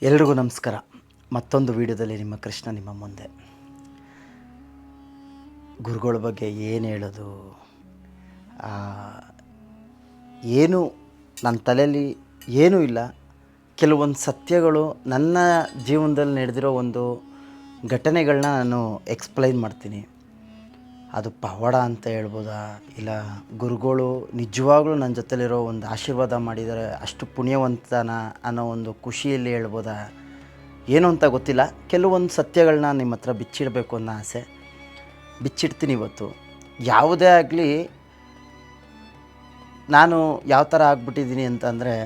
ಎಲ್ರಿಗೂ ನಮಸ್ಕಾರ. ಮತ್ತೊಂದು ವಿಡಿಯೋದಲ್ಲಿ ನಿಮ್ಮ ಕೃಷ್ಣ ನಿಮ್ಮ ಮುಂದೆ. ಗುರುಗಳ ಬಗ್ಗೆ ಏನು ಹೇಳೋದು, ಏನು ನನ್ನ ತಲೆಯಲ್ಲಿ ಏನೂ ಇಲ್ಲ. ಕೆಲವೊಂದು ಸತ್ಯಗಳು ನನ್ನ ಜೀವನದಲ್ಲಿ ನಡೆದಿರೋ ಒಂದು ಘಟನೆಗಳನ್ನ ನಾನು ಎಕ್ಸ್ಪ್ಲೈನ್ ಮಾಡ್ತೀನಿ. ಅದು ಪವಾಡ ಅಂತ ಹೇಳ್ಬೋದಾ, ಇಲ್ಲ ಗುರುಗಳು ನಿಜವಾಗ್ಲೂ ನನ್ನ ಜೊತೆಲಿರೋ ಒಂದು ಆಶೀರ್ವಾದ ಮಾಡಿದ್ದಾರೆ, ಅಷ್ಟು ಪುಣ್ಯವಂತನ ಅನ್ನೋ ಒಂದು ಖುಷಿಯಲ್ಲಿ ಹೇಳ್ಬೋದಾ, ಏನು ಅಂತ ಗೊತ್ತಿಲ್ಲ. ಕೆಲವೊಂದು ಸತ್ಯಗಳನ್ನ ನಿಮ್ಮ ಹತ್ರ ಬಿಚ್ಚಿಡಬೇಕು ಅನ್ನೋ ಆಸೆ, ಬಿಚ್ಚಿಡ್ತೀನಿ ಇವತ್ತು. ಯಾವುದೇ ಆಗಲಿ, ನಾನು ಯಾವ ಥರ ಆಗ್ಬಿಟ್ಟಿದ್ದೀನಿ ಅಂತಂದರೆ,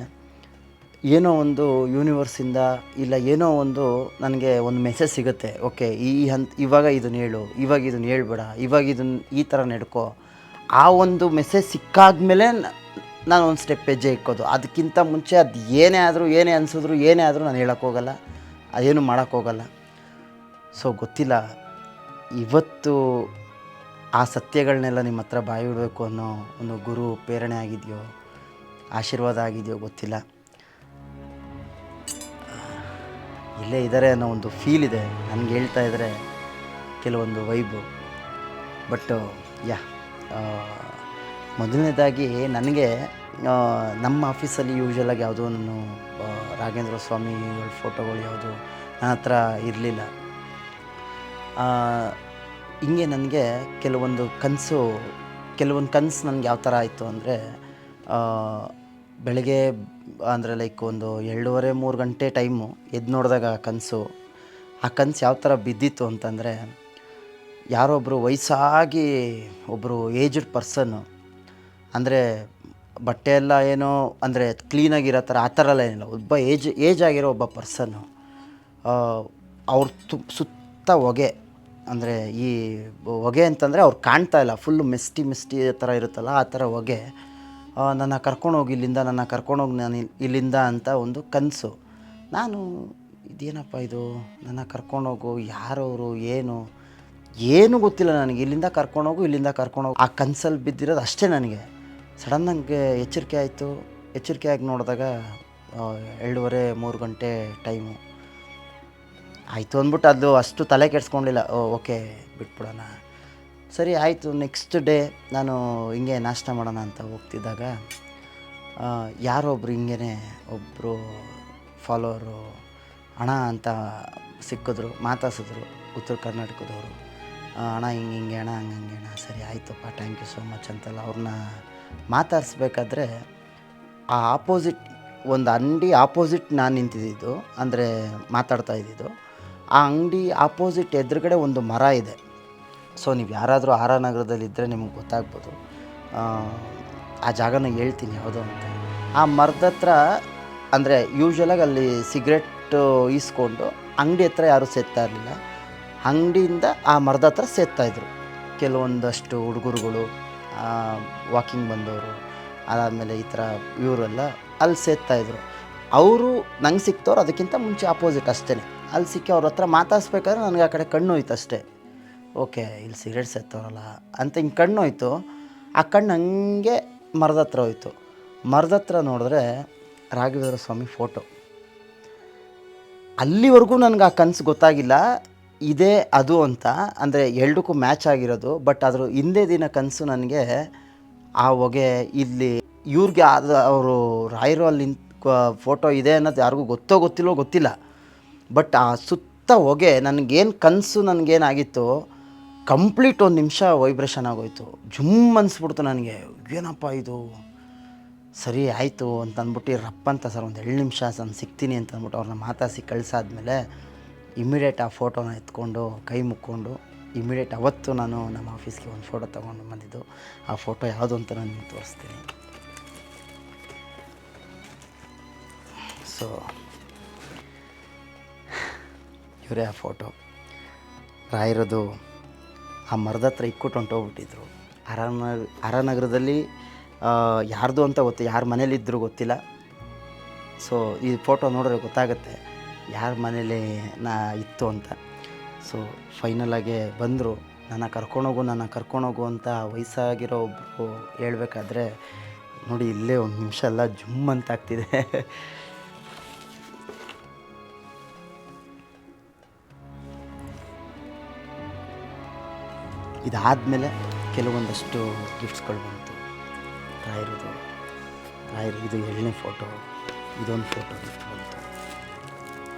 ಏನೋ ಒಂದು ಯೂನಿವರ್ಸಿಂದ ಇಲ್ಲ ಏನೋ ಒಂದು ನನಗೆ ಒಂದು ಮೆಸೇಜ್ ಸಿಗುತ್ತೆ. ಓಕೆ, ಇವಾಗ ಇದನ್ನು ಹೇಳು, ಇವಾಗ ಇದನ್ನು ಹೇಳ್ಬೇಡ, ಇವಾಗ ಇದನ್ನು ಈ ಥರ ನಡ್ಕೋ. ಆ ಒಂದು ಮೆಸೇಜ್ ಸಿಕ್ಕಾದ್ಮೇಲೆ ನಾನು ಒಂದು ಸ್ಟೆಪ್ ಹೆಜ್ಜೆ ಇಕ್ಕೋದು. ಅದಕ್ಕಿಂತ ಮುಂಚೆ ಅದು ಏನೇ ಆದರೂ, ಏನೇ ಅನಿಸಿದ್ರು, ಏನೇ ಆದರೂ ನಾನು ಹೇಳೋಕ್ಕೋಗಲ್ಲ, ಅದೇನು ಮಾಡೋಕ್ಕೋಗಲ್ಲ. ಸೊ ಗೊತ್ತಿಲ್ಲ, ಇವತ್ತು ಆ ಸತ್ಯಗಳನ್ನೆಲ್ಲ ನಿಮ್ಮ ಹತ್ರ ಬಾಯಿ ಬಿಡಬೇಕು ಅನ್ನೋ ಒಂದು ಗುರು ಪ್ರೇರಣೆ ಆಗಿದೆಯೋ, ಆಶೀರ್ವಾದ ಆಗಿದೆಯೋ ಗೊತ್ತಿಲ್ಲ. ಇಲ್ಲೇ ಇದ್ದಾರೆ ಅನ್ನೋ ಒಂದು ಫೀಲ್ ಇದೆ ನನಗೆ. ಹೇಳ್ತಾ ಇದ್ದರೆ ಕೆಲವೊಂದು ವೈಬು. ಬಟ್ಟು ಮೊದಲನೇದಾಗಿ ನನಗೆ ನಮ್ಮ ಆಫೀಸಲ್ಲಿ ಯೂಶ್ವಲಾಗಿ ಯಾವುದೋ ನಾನು ರಾಘವೇಂದ್ರ ಸ್ವಾಮಿಗಳ ಫೋಟೋಗಳು ಯಾವುದು ನನ್ನ ಹತ್ರ ಇರಲಿಲ್ಲ. ಹಿಂಗೆ ನನಗೆ ಕೆಲವೊಂದು ಕನಸು ನನಗೆ ಯಾವ ಥರ ಆಯಿತು ಅಂದರೆ, ಬೆಳಗ್ಗೆ ಅಂದರೆ ಲೈಕ್ ಒಂದು 2:30-3 ಗಂಟೆ ಟೈಮು ಎದ್ದು ನೋಡಿದಾಗ ಆ ಕನಸು ಯಾವ ಥರ ಬಿದ್ದಿತ್ತು ಅಂತಂದರೆ, ಯಾರೊಬ್ಬರು ವಯಸ್ಸಾಗಿ ಒಬ್ಬರು ಏಜ್ಡ್ ಪರ್ಸನ್ನು, ಅಂದರೆ ಬಟ್ಟೆ ಎಲ್ಲ ಏನೋ ಅಂದರೆ ಕ್ಲೀನಾಗಿರೋ ಥರ ಆ ಥರ ಎಲ್ಲ ಏನಿಲ್ಲ, ಒಬ್ಬ ಏಜ್ ಆಗಿರೋ ಒಬ್ಬ ಪರ್ಸನ್ನು, ಅವ್ರ ಸುತ್ತ ಹೊಗೆ, ಅಂದರೆ ಈ ಹೊಗೆ ಅಂತಂದರೆ ಅವ್ರು ಕಾಣ್ತಾ ಇಲ್ಲ, ಫುಲ್ಲು ಮಿಸ್ಟಿ ಥರ ಇರುತ್ತಲ್ಲ ಆ ಥರ ಹೊಗೆ. ನನ್ನ ಕರ್ಕೊಂಡೋಗಿ ನಾನು ಇಲ್ಲಿಂದ ಅಂತ ಒಂದು ಕನಸು. ನಾನು ಇದೇನಪ್ಪ ಇದು, ನನ್ನ ಕರ್ಕೊಂಡೋಗು, ಯಾರವರು, ಏನು ಗೊತ್ತಿಲ್ಲ ನನಗೆ. ಇಲ್ಲಿಂದ ಕರ್ಕೊಂಡೋಗು. ಆ ಕನಸಲ್ಲಿ ಬಿದ್ದಿರೋದು ಅಷ್ಟೇ ನನಗೆ. ಸಡನ್ನಾಗಿ ಎಚ್ಚರಿಕೆ ಆಗಿ ನೋಡಿದಾಗ 2:30-3 ಗಂಟೆ ಟೈಮು ಆಯಿತು ಅಂದ್ಬಿಟ್ಟು ಅದು ಅಷ್ಟು ತಲೆ ಕೆಡಿಸ್ಕೊಂಡಿಲ್ಲ. ಓಕೆ ಬಿಟ್ಬಿಡೋಣ, ಸರಿ ಆಯಿತು. ನೆಕ್ಸ್ಟ್ ಡೇ ನಾನು ಹಿಂಗೆ ನಾಷ್ಟ ಮಾಡೋಣ ಅಂತ ಹೋಗ್ತಿದ್ದಾಗ ಯಾರೋ ಒಬ್ಬರು ಹಿಂಗೇ ಒಬ್ಬರು ಫಾಲೋವರು ಅಣ್ಣ ಅಂತ ಸಿಕ್ಕಿದ್ರು, ಮಾತಾಡ್ಸಿದ್ರು, ಉತ್ತರ ಕರ್ನಾಟಕದವರು. ಅಣ್ಣ ಹಿಂಗೆ ಅಣ್ಣ, ಹಂಗೆ ಅಣ್ಣ, ಸರಿ ಆಯಿತಪ್ಪ, ಥ್ಯಾಂಕ್ ಯು ಸೋ ಮಚ್ ಅಂತೆಲ್ಲ ಅವ್ರನ್ನ ಮಾತಾಡಿಸ್ಬೇಕಾದ್ರೆ, ಆ ಒಂದು ಅಂಗಡಿ ಆಪೋಸಿಟ್ ನಾನು ನಿಂತಿದ್ದು, ಅಂದರೆ ಮಾತಾಡ್ತಾ ಇದ್ದಿದ್ದು. ಆ ಅಂಗಡಿ ಆಪೋಸಿಟ್ ಎದುರುಗಡೆ ಒಂದು ಮರ ಇದೆ. ಸೊ ನೀವು ಯಾರಾದರೂ ಆರ್ ಆರ್ ನಗರದಲ್ಲಿದ್ದರೆ ನಿಮಗೆ ಗೊತ್ತಾಗ್ಬೋದು. ಆ ಜಾಗನ ಹೇಳ್ತೀನಿ ಯಾವುದೋ ಅಂತ. ಆ ಮರದ ಹತ್ರ ಅಂದರೆ ಯೂಶ್ವಲಾಗಿ ಅಲ್ಲಿ ಸಿಗರೆಟ್ ಈಸ್ಕೊಂಡು ಅಂಗಡಿ ಹತ್ರ ಯಾರೂ ಸೇರ್ತಾ ಇರಲಿಲ್ಲ. ಅಂಗಡಿಯಿಂದ ಆ ಮರದ ಹತ್ರ ಸೇರ್ತಾಯಿದ್ರು ಕೆಲವೊಂದಷ್ಟು ಹುಡುಗರುಗಳು, ವಾಕಿಂಗ್ ಬಂದವರು, ಅದಾದಮೇಲೆ ಈ ಥರ ಇವರೆಲ್ಲ ಅಲ್ಲಿ ಸೇರ್ತಾಯಿದ್ರು. ಅವರು ನಂಗೆ ಸಿಕ್ತವ್ರು ಅದಕ್ಕಿಂತ ಮುಂಚೆ ಆಪೋಸಿಟ್ ಅಷ್ಟೇ. ಅಲ್ಲಿ ಸಿಕ್ಕಿ ಅವ್ರ ಹತ್ರ ಮಾತಾಡಿಸ್ಬೇಕಾದ್ರೆ ನನಗೆ ಆ ಕಡೆ ಕಣ್ಣು ಹೋಯ್ತು ಅಷ್ಟೇ. ಓಕೆ, ಇಲ್ಲಿ ಸಿಗರೇಟ್ ಸೇರ್ತವ್ರಲ್ಲ ಅಂತ ಹಿಂಗೆ ಕಣ್ಣು ಹೋಯ್ತು. ಆ ಕಣ್ಣು ಹಂಗೆ ಮರದ ಹತ್ರ ಹೋಯ್ತು. ಮರದ ಹತ್ರ ನೋಡಿದ್ರೆ ರಾಘವೇಂದ್ರ ಸ್ವಾಮಿ ಫೋಟೋ. ಅಲ್ಲಿವರೆಗೂ ನನಗೆ ಆ ಕನಸು ಗೊತ್ತಾಗಿಲ್ಲ ಇದೇ ಅದು ಅಂತ, ಅಂದರೆ ಎರಡಕ್ಕೂ ಮ್ಯಾಚ್ ಆಗಿರೋದು. ಬಟ್ ಅದ್ರ ಹಿಂದೆ ದಿನ ಕನಸು ನನಗೆ ಆ ಹೊಗೆ ಇಲ್ಲಿ ಇವ್ರಿಗೆ ಅವರು ರಾಯರು ಅಲ್ಲಿ ಫೋಟೋ ಇದೆ ಅನ್ನೋದು ಯಾರಿಗೂ ಗೊತ್ತಿಲ್ಲ. ಬಟ್ ಆ ಸುತ್ತ ಹೊಗೆ ನನಗೇನು ಕನಸು ನನಗೇನಾಗಿತ್ತು, ಕಂಪ್ಲೀಟ್ 1 ನಿಮಿಷ ವೈಬ್ರೇಷನ್ ಆಗೋಯ್ತು. ಜುಮ್ ಅನಿಸ್ಬಿಡ್ತು ನನಗೆ. ಏನಪ್ಪ ಇದು, ಸರಿ ಆಯಿತು ಅಂತ ಅಂದ್ಬಿಟ್ಟು ರಪ್ಪಂತ ಸರ್ ಒಂದು 2 ನಿಮಿಷ ನಾನು ಸಿಗ್ತೀನಿ ಅಂತ ಅಂದ್ಬಿಟ್ಟು ಅವ್ರನ್ನ ಮಾತಾಡಿಸಿ ಕಳಿಸಾದ್ಮೇಲೆ ಇಮ್ಮಿಡಿಯೇಟ್ ಆ ಫೋಟೋನ ಎತ್ಕೊಂಡು ಕೈ ಮುಕ್ಕೊಂಡು ಇಮ್ಮಿಡಿಯೇಟ್ ಅವತ್ತು ನಾನು ನಮ್ಮ ಆಫೀಸ್ಗೆ ಒಂದು ಫೋಟೋ ತೊಗೊಂಡು ಬಂದಿದ್ದು. ಆ ಫೋಟೋ ಯಾವುದು ಅಂತ ನಾನು ನಿಮ್ಗೆ ತೋರಿಸ್ತೀನಿ. ಸೊ ಇವರೇ ಆ ಫೋಟೋ. ರಾಯರದು ಆ ಮರದ ಹತ್ರ ಇಕ್ಕೊಟ್ಟು ಹೊಂಟೋಗ್ಬಿಟ್ಟಿದ್ರು. ಆರ್ ಆರ್ ನಗರದಲ್ಲಿ ಯಾರ್ದು ಅಂತ ಯಾರ ಮನೇಲಿದ್ದರೂ ಗೊತ್ತಿಲ್ಲ. ಸೊ ಈ ಫೋಟೋ ನೋಡಿದ್ರೆ ಗೊತ್ತಾಗುತ್ತೆ ಯಾರ ಮನೇಲಿ ಇತ್ತು ಅಂತ. ಸೊ ಫೈನಲಾಗೆ ಬಂದರು, ನನ್ನ ಕರ್ಕೊಂಡೋಗು ಅಂತ ವಯಸ್ಸಾಗಿರೋ ಒಬ್ಬರು ಹೇಳ್ಬೇಕಾದ್ರೆ ನೋಡಿ, ಇಲ್ಲೇ 1 ನಿಮಿಷ ಎಲ್ಲ ಜುಮ್ ಅಂತ ಆಗ್ತಿದೆ. ಇದಾದಮೇಲೆ ಕೆಲವೊಂದಷ್ಟು ಗಿಫ್ಟ್ಸ್ಗಳು ಬಂತು. ರಾಯರು ಇದು 2ನೇ ಫೋಟೋ, ಇದೊಂದು ಫೋಟೋ ಗಿಫ್ಟ್ ಬಂತು.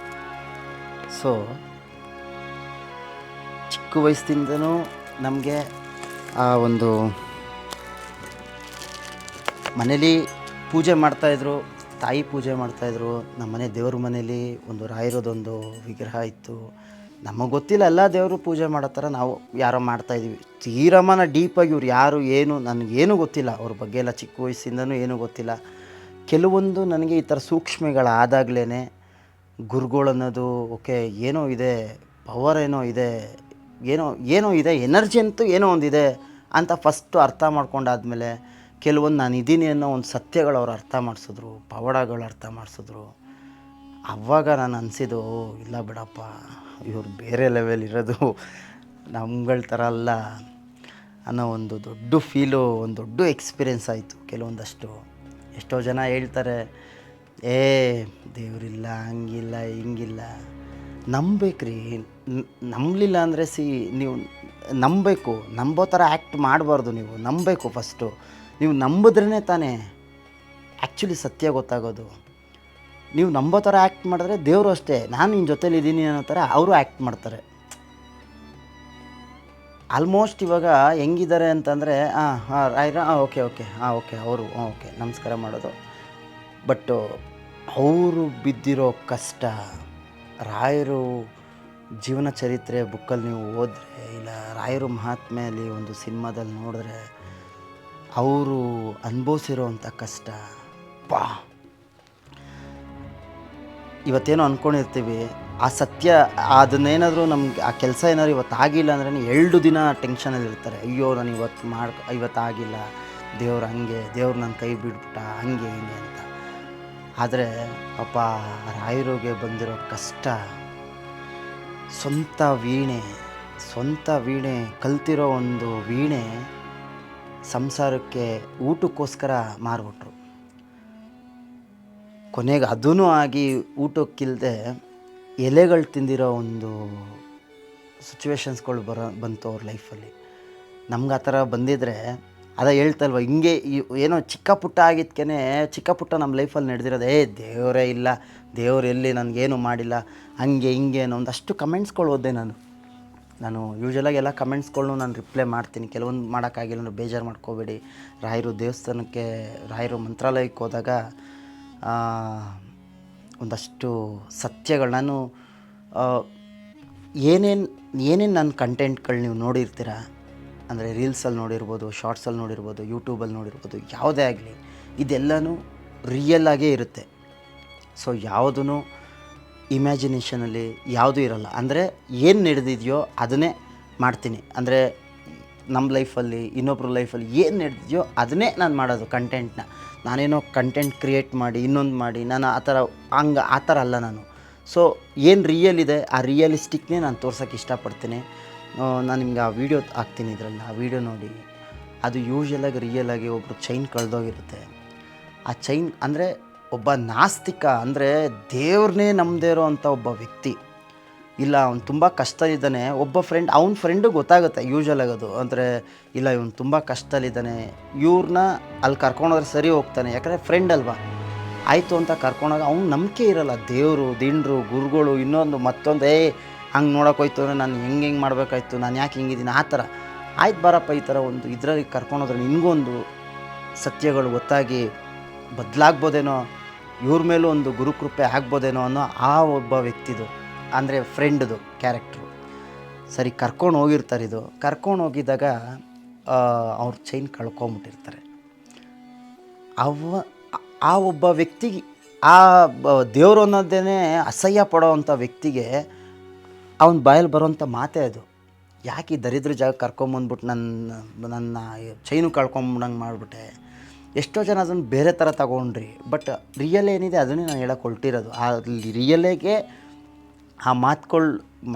ಸೊ ಚಿಕ್ಕ ವಯಸ್ಸಿಂದನೂ ನಮಗೆ ಆ ಒಂದು ಮನೇಲಿ ಪೂಜೆ ಮಾಡ್ತಾಯಿದ್ರು, ತಾಯಿ ಪೂಜೆ ಮಾಡ್ತಾಯಿದ್ರು. ನಮ್ಮ ಮನೆ ದೇವ್ರ ಮನೇಲಿ ಒಂದು ರಾಯರದೊಂದು ವಿಗ್ರಹ ಇತ್ತು. ನಮಗೆ ಗೊತ್ತಿಲ್ಲ, ಎಲ್ಲ ದೇವರು ಪೂಜೆ ಮಾಡೋ ಥರ ನಾವು ಯಾರೋ ಮಾಡ್ತಾಯಿದ್ವಿ. ತೀರಮ್ಮನ ಡೀಪಾಗಿ ಇವ್ರು ಯಾರು ಏನು ನನಗೇನು ಗೊತ್ತಿಲ್ಲ, ಅವ್ರ ಬಗ್ಗೆ ಎಲ್ಲ ಚಿಕ್ಕ ವಯಸ್ಸಿಂದನೂ ಏನೂ ಗೊತ್ತಿಲ್ಲ. ಕೆಲವೊಂದು ನನಗೆ ಈ ಥರ ಸೂಕ್ಷ್ಮಗಳಾದಾಗಲೇ ಗುರುಗಳನ್ನೋದು ಓಕೆ ಏನೋ ಇದೆ, ಪವರ್ ಏನೋ ಇದೆ, ಏನೋ ಇದೆ, ಎನರ್ಜಿ ಅಂತೂ ಏನೋ ಒಂದಿದೆ ಅಂತ ಫಸ್ಟು ಅರ್ಥ ಮಾಡ್ಕೊಂಡಾದ್ಮೇಲೆ ಕೆಲವೊಂದು ನಾನು ಇದ್ದೀನಿ ಅನ್ನೋ ಒಂದು ಸತ್ಯಗಳು ಅವ್ರು ಅರ್ಥ ಮಾಡಿಸಿದ್ರು, ಪವಾಡಗಳು ಅರ್ಥ ಮಾಡಿಸಿದ್ರು. ಆವಾಗ ನಾನು ಅನಿಸಿದ್ದು ಇಲ್ಲ ಬಿಡಪ್ಪ, ಇವ್ರು ಬೇರೆ ಲೆವೆಲ್ ಇರೋದು, ನಮ್ಗಳ ಥರ ಅಲ್ಲ ಅನ್ನೋ ಒಂದು ದೊಡ್ಡ ಫೀಲು, ಒಂದು ದೊಡ್ಡ ಎಕ್ಸ್ಪೀರಿಯೆನ್ಸ್ ಆಯಿತು. ಕೆಲವೊಂದಷ್ಟು ಎಷ್ಟೋ ಜನ ಹೇಳ್ತಾರೆ, ದೇವರಿಲ್ಲ, ಹಂಗಿಲ್ಲ ಹಿಂಗಿಲ್ಲ. ನಂಬೇಕ್ರಿ, ನಂಬಲಿಲ್ಲ ಅಂದರೆ ನೀವು ನಂಬಬೇಕು. ನಂಬೋ ಥರ ಆ್ಯಕ್ಟ್ ಮಾಡಬಾರ್ದು. ನೀವು ನಂಬಬೇಕು. ಫಸ್ಟು ನೀವು ನಂಬಿದ್ರೇ ತಾನೇ ಆ್ಯಕ್ಚುಲಿ ಸತ್ಯ ಗೊತ್ತಾಗೋದು. ನೀವು ನಂಬೋ ಥರ ಆ್ಯಕ್ಟ್ ಮಾಡಿದ್ರೆ ದೇವರು ಅಷ್ಟೇ, ನಾನು ನಿನ್ನ ಜೊತೇಲಿ ಇದ್ದೀನಿ ಅನ್ನೋ ಥರ ಅವರು ಆ್ಯಕ್ಟ್ ಮಾಡ್ತಾರೆ. ಆಲ್ಮೋಸ್ಟ್ ಇವಾಗ ಹೆಂಗಿದ್ದಾರೆ ಅಂತಂದರೆ ರಾಯರ ಓಕೆ ಅವರು ಓಕೆ ನಮಸ್ಕಾರ ಮಾಡೋದು. ಬಟ್ ಅವರು ಬಿದ್ದಿರೋ ಕಷ್ಟ, ರಾಯರು ಜೀವನ ಚರಿತ್ರೆ ಬುಕ್ಕಲ್ಲಿ ನೀವು ಓದಿದ್ರೆ, ಇಲ್ಲ ರಾಯರು ಮಹಾತ್ಮೆಯಲ್ಲಿ ಒಂದು ಸಿನಿಮಾದಲ್ಲಿ ನೋಡಿದ್ರೆ, ಅವರು ಅನುಭವಿಸಿರೋವಂಥ ಕಷ್ಟ ಇವತ್ತೇನೋ ಅಂದ್ಕೊಂಡಿರ್ತೀವಿ, ಆ ಸತ್ಯ ಅದನ್ನೇನಾದರೂ ನಮ್ಗೆ ಆ ಕೆಲಸ ಏನಾದ್ರು ಇವತ್ತು ಆಗಿಲ್ಲ ಅಂದ್ರೆ 2 ದಿನ ಟೆನ್ಷನಲ್ಲಿ ಇರ್ತಾರೆ. ಅಯ್ಯೋ ನಾನು ಇವತ್ತು ಆಗಿಲ್ಲ, ದೇವ್ರು ಹಂಗೆ, ದೇವ್ರು ನನ್ನ ಕೈ ಬಿಟ್ಬಿಟ್ಟ, ಹಂಗೆ ಹಿಂಗೆ ಅಂತ. ಆದರೆ ಪಾಪ ರಾಯರಿಗೆ ಬಂದಿರೋ ಕಷ್ಟ, ಸ್ವಂತ ವೀಣೆ ಕಲ್ತಿರೋ ಒಂದು ವೀಣೆ ಸಂಸಾರಕ್ಕೆ ಊಟಕ್ಕೋಸ್ಕರ ಮಾರ್ಬಿಟ್ರು. ಕೊನೆಗೆ ಅದೂ ಆಗಿ ಊಟಕ್ಕಿಲ್ಲದೆ ಎಲೆಗಳು ತಿಂದಿರೋ ಒಂದು ಸಿಚುವೇಶನ್ಸ್ಗಳು ಬಂತು ಅವ್ರ ಲೈಫಲ್ಲಿ. ನಮ್ಗೆ ಆ ಥರ ಬಂದಿದ್ದರೆ ಅದ ಹೇಳ್ತಲ್ವ, ಹಿಂಗೆ ಏನೋ ಚಿಕ್ಕ ಪುಟ್ಟ ನಮ್ಮ ಲೈಫಲ್ಲಿ ನಡೆದಿರೋದು, ದೇವರೇ ಇಲ್ಲ, ದೇವ್ರು ಎಲ್ಲಿ ನನಗೇನು ಮಾಡಿಲ್ಲ, ಹಂಗೆ ಹಿಂಗೆ ಅನ್ನೋ ಒಂದಷ್ಟು ಕಮೆಂಟ್ಸ್ಗಳು ಓದಿದೆ ನಾನು ಯೂಶ್ವಲಾಗಿ ಎಲ್ಲ ಕಮೆಂಟ್ಸ್ಗಳ್ನು ನಾನು ರಿಪ್ಲೈ ಮಾಡ್ತೀನಿ. ಕೆಲವೊಂದು ಮಾಡೋಕ್ಕಾಗಿಲ್ಲ ಅಂದರೆ ಬೇಜಾರು ಮಾಡ್ಕೋಬೇಡಿ. ರಾಯರು ದೇವಸ್ಥಾನಕ್ಕೆ, ರಾಯರು ಮಂತ್ರಾಲಯಕ್ಕೆ ಹೋದಾಗ ಒಂದಷ್ಟು ಸತ್ಯಗಳು ನಾನು ಏನೇನು ನನ್ನ ಕಂಟೆಂಟ್ಗಳು ನೀವು ನೋಡಿರ್ತೀರ ಅಂದರೆ ರೀಲ್ಸಲ್ಲಿ ನೋಡಿರ್ಬೋದು, ಶಾರ್ಟ್ಸಲ್ಲಿ ನೋಡಿರ್ಬೋದು, ಯೂಟ್ಯೂಬಲ್ಲಿ ನೋಡಿರ್ಬೋದು, ಯಾವುದೇ ಆಗಲಿ ಇದೆಲ್ಲನೂ ರಿಯಲ್ಲಾಗೇ ಇರುತ್ತೆ. ಸೊ ಯಾವುದೂ ಇಮ್ಯಾಜಿನೇಷನಲ್ಲಿ ಯಾವುದೂ ಇರಲ್ಲ. ಅಂದರೆ ಏನು ನಡೆದಿದೆಯೋ ಅದನ್ನೇ ಮಾಡ್ತೀನಿ. ಅಂದರೆ ನಮ್ಮ ಲೈಫಲ್ಲಿ, ಇನ್ನೊಬ್ಬರ ಲೈಫಲ್ಲಿ ಏನು ನಡೆದಿದೆಯೋ ಅದನ್ನೇ ನಾನು ಮಾಡೋದು ಕಂಟೆಂಟ್ನ. ನಾನೇನೋ ಕಂಟೆಂಟ್ ಕ್ರಿಯೇಟ್ ಮಾಡಿ ಇನ್ನೊಂದು ಮಾಡಿ ನಾನು ಆ ಥರ ಅಲ್ಲ ನಾನು. ಸೊ ಏನು ರಿಯಲ್ ಇದೆ ಆ ರಿಯಲಿಸ್ಟಿಕ್ನೇ ನಾನು ತೋರ್ಸೋಕ್ಕೆ ಇಷ್ಟಪಡ್ತೀನಿ. ನಾನು ನಿಮ್ಗೆ ಆ ವೀಡಿಯೋ ಹಾಕ್ತೀನಿ, ಇದರಲ್ಲಿ ಆ ವೀಡಿಯೋ ನೋಡಿ. ಅದು ಯೂಶ್ವಲಾಗಿ ರಿಯಲಾಗಿ ಒಬ್ಬರು ಚೈನ್ ಕಳೆದೋಗಿರುತ್ತೆ. ಆ ಚೈನ್ ಅಂದರೆ ಒಬ್ಬ ನಾಸ್ತಿಕ, ಅಂದರೆ ದೇವ್ರನ್ನೇ ನಂಬದೇ ಇರೋ ಅಂಥ ಒಬ್ಬ ವ್ಯಕ್ತಿ, ಇಲ್ಲ ಅವ್ನು ತುಂಬ ಕಷ್ಟದಲ್ಲಿದ್ದಾನೆ, ಒಬ್ಬ ಅವ್ನ ಫ್ರೆಂಡಿಗೆ ಗೊತ್ತಾಗುತ್ತೆ ಯೂಶ್ವಲಾಗಿ ಅದು, ಅಂದರೆ ಇಲ್ಲ ಇವನು ತುಂಬ ಕಷ್ಟದಲ್ಲಿದ್ದಾನೆ, ಇವ್ರನ್ನ ಅಲ್ಲಿ ಕರ್ಕೊಂಡೋದ್ರೆ ಸರಿ ಹೋಗ್ತಾನೆ, ಯಾಕಂದರೆ ಫ್ರೆಂಡ್ ಅಲ್ವಾ, ಆಯಿತು ಅಂತ ಕರ್ಕೊಂಡೋಗ ಅವ್ನು ನಂಬಿಕೆ ಇರಲ್ಲ. ದೇವರು, ದಿಂಡ್ರು, ಗುರುಗಳು, ಇನ್ನೊಂದು ಮತ್ತೊಂದು ಹಂಗೆ ನೋಡೋಕ್ಕೋಯ್ತು ಅಂದರೆ ನಾನು ಹೆಂಗೆ ಮಾಡಬೇಕಾಯ್ತು, ನಾನು ಯಾಕೆ ಹಿಂಗಿದ್ದೀನಿ ಆ ಥರ. ಆಯ್ತು ಬಾರಪ್ಪ, ಈ ಥರ ಒಂದು ಇದರಲ್ಲಿ ಕರ್ಕೊಂಡೋದ್ರೆ ನಿನಗೊಂದು ಸತ್ಯಗಳು ಗೊತ್ತಾಗಿ ಬದಲಾಗ್ಬೋದೇನೋ, ಇವ್ರ ಮೇಲೂ ಒಂದು ಗುರುಕೃಪೆ ಆಗ್ಬೋದೇನೋ ಅನ್ನೋ ಆ ಒಬ್ಬ ವ್ಯಕ್ತಿದು, ಅಂದರೆ ಫ್ರೆಂಡ್ದು ಕ್ಯಾರೆಕ್ಟ್ರು. ಸರಿ ಕರ್ಕೊಂಡು ಹೋಗಿರ್ತಾರೆ. ಇದು ಕರ್ಕೊಂಡು ಹೋಗಿದ್ದಾಗ ಅವ್ರ ಚೈನ್ ಕಳ್ಕೊಂಬಿಟ್ಟಿರ್ತಾರೆ. ಆ ಒಬ್ಬ ವ್ಯಕ್ತಿಗೆ, ಆ ದೇವರು ಅನ್ನೋದೇ ಅಸಹ್ಯ ಪಡೋವಂಥ ವ್ಯಕ್ತಿಗೆ ಅವನ ಬಾಯಲ್ಲಿ ಬರೋವಂಥ ಮಾತೇ ಅದು, ಯಾಕೆ ಈ ದರಿದ್ರ ಜಾಗ ಕರ್ಕೊಂಬಂದ್ಬಿಟ್ಟು ನನ್ನ ಚೈನು ಕಳ್ಕೊಂಬಿಡಂಗೆ ಮಾಡಿಬಿಟ್ಟೆ. ಎಷ್ಟೋ ಜನ ಅದನ್ನು ಬೇರೆ ಥರ ತಗೊಂಡ್ರಿ, ಬಟ್ ರಿಯಲ್ ಏನಿದೆ ಅದನ್ನೇ ನಾನು ಹೇಳೋಕೆ ಹೊರಟಿರೋದು. ಆ ರಿಯಲ್ಲಾಗೆ ಆ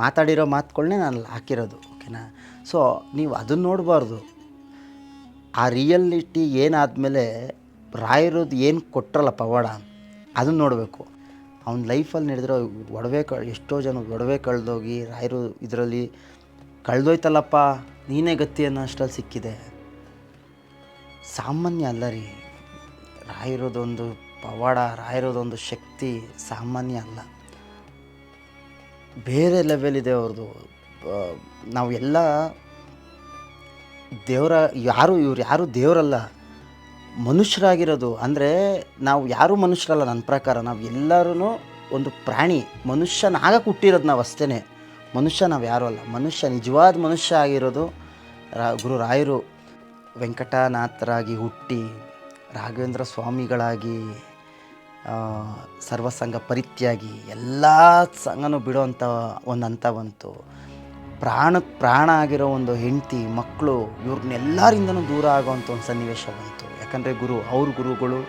ಮಾತಾಡಿರೋ ಮಾತುಗಳನ್ನೇ ನಾನು ಹಾಕಿರೋದು, ಓಕೆನಾ. ಸೊ ನೀವು ಅದನ್ನು ನೋಡಬಾರ್ದು. ಆ ರಿಯಲಿಟಿ ಏನಾದಮೇಲೆ ರಾಯರದ್ದು ಏನು ಕೊಟ್ರಲ್ಲ ಪವಾಡ, ಅದನ್ನು ನೋಡಬೇಕು. ಅವ್ನ ಲೈಫಲ್ಲಿ ನಡೆದಿರೋ ಎಷ್ಟೋ ಜನ ಒಡವೆ ಕಳೆದೋಗಿ ರಾಯರು ಇದರಲ್ಲಿ ಕಳೆದೋಯ್ತಲ್ಲಪ್ಪ ನೀನೇ ಗತಿ ಅನ್ನೋ ಅಷ್ಟರಲ್ಲಿ ಸಿಕ್ಕಿದೆ. ಸಾಮಾನ್ಯ ಅಲ್ಲ ರೀ, ರಾಯಿರೋದೊಂದು ಪವಾಡ, ರಾಯಿರೋದೊಂದು ಶಕ್ತಿ ಸಾಮಾನ್ಯ ಅಲ್ಲ, ಬೇರೆ ಲೆವೆಲ್ ಇದೆ ಅವ್ರದ್ದು. ನಾವು ಎಲ್ಲ ದೇವರ ಇವ್ರು ಯಾರು ದೇವರಲ್ಲ, ಮನುಷ್ಯರಾಗಿರೋದು. ಅಂದರೆ ನಾವು ಯಾರೂ ಮನುಷ್ಯರಲ್ಲ ನನ್ನ ಪ್ರಕಾರ. ನಾವು ಎಲ್ಲರೂ ಒಂದು ಪ್ರಾಣಿ, ಮನುಷ್ಯನಾಗಕ್ಕೆ ಹುಟ್ಟಿರೋದು ನಾವು ಅಷ್ಟೇ. ಮನುಷ್ಯ ನಾವು ಯಾರೂ ಅಲ್ಲ. ಮನುಷ್ಯ, ನಿಜವಾದ ಮನುಷ್ಯ ಆಗಿರೋದು ಗುರು ರಾಯರು ವೆಂಕಟನಾಥರಾಗಿ ಹುಟ್ಟಿ ರಾಘವೇಂದ್ರ ಸ್ವಾಮಿಗಳಾಗಿ ಸರ್ವಸಂಗ ಪರಿತ್ಯಾಗಿ ಎಲ್ಲ ಸಂಗನೂ ಬಿಡೋವಂಥ ಒಂದು ಹಂತ ಬಂತು. ಪ್ರಾಣ ಆಗಿರೋ ಒಂದು ಹೆಂಡತಿ, ಮಕ್ಕಳು, ಇವ್ರನ್ನೆಲ್ಲರಿಂದನೂ ದೂರ ಆಗೋವಂಥ ಒಂದು ಸನ್ನಿವೇಶ ಬಂತು. ಯಾಕಂದರೆ ಅವ್ರ ಗುರುಗಳು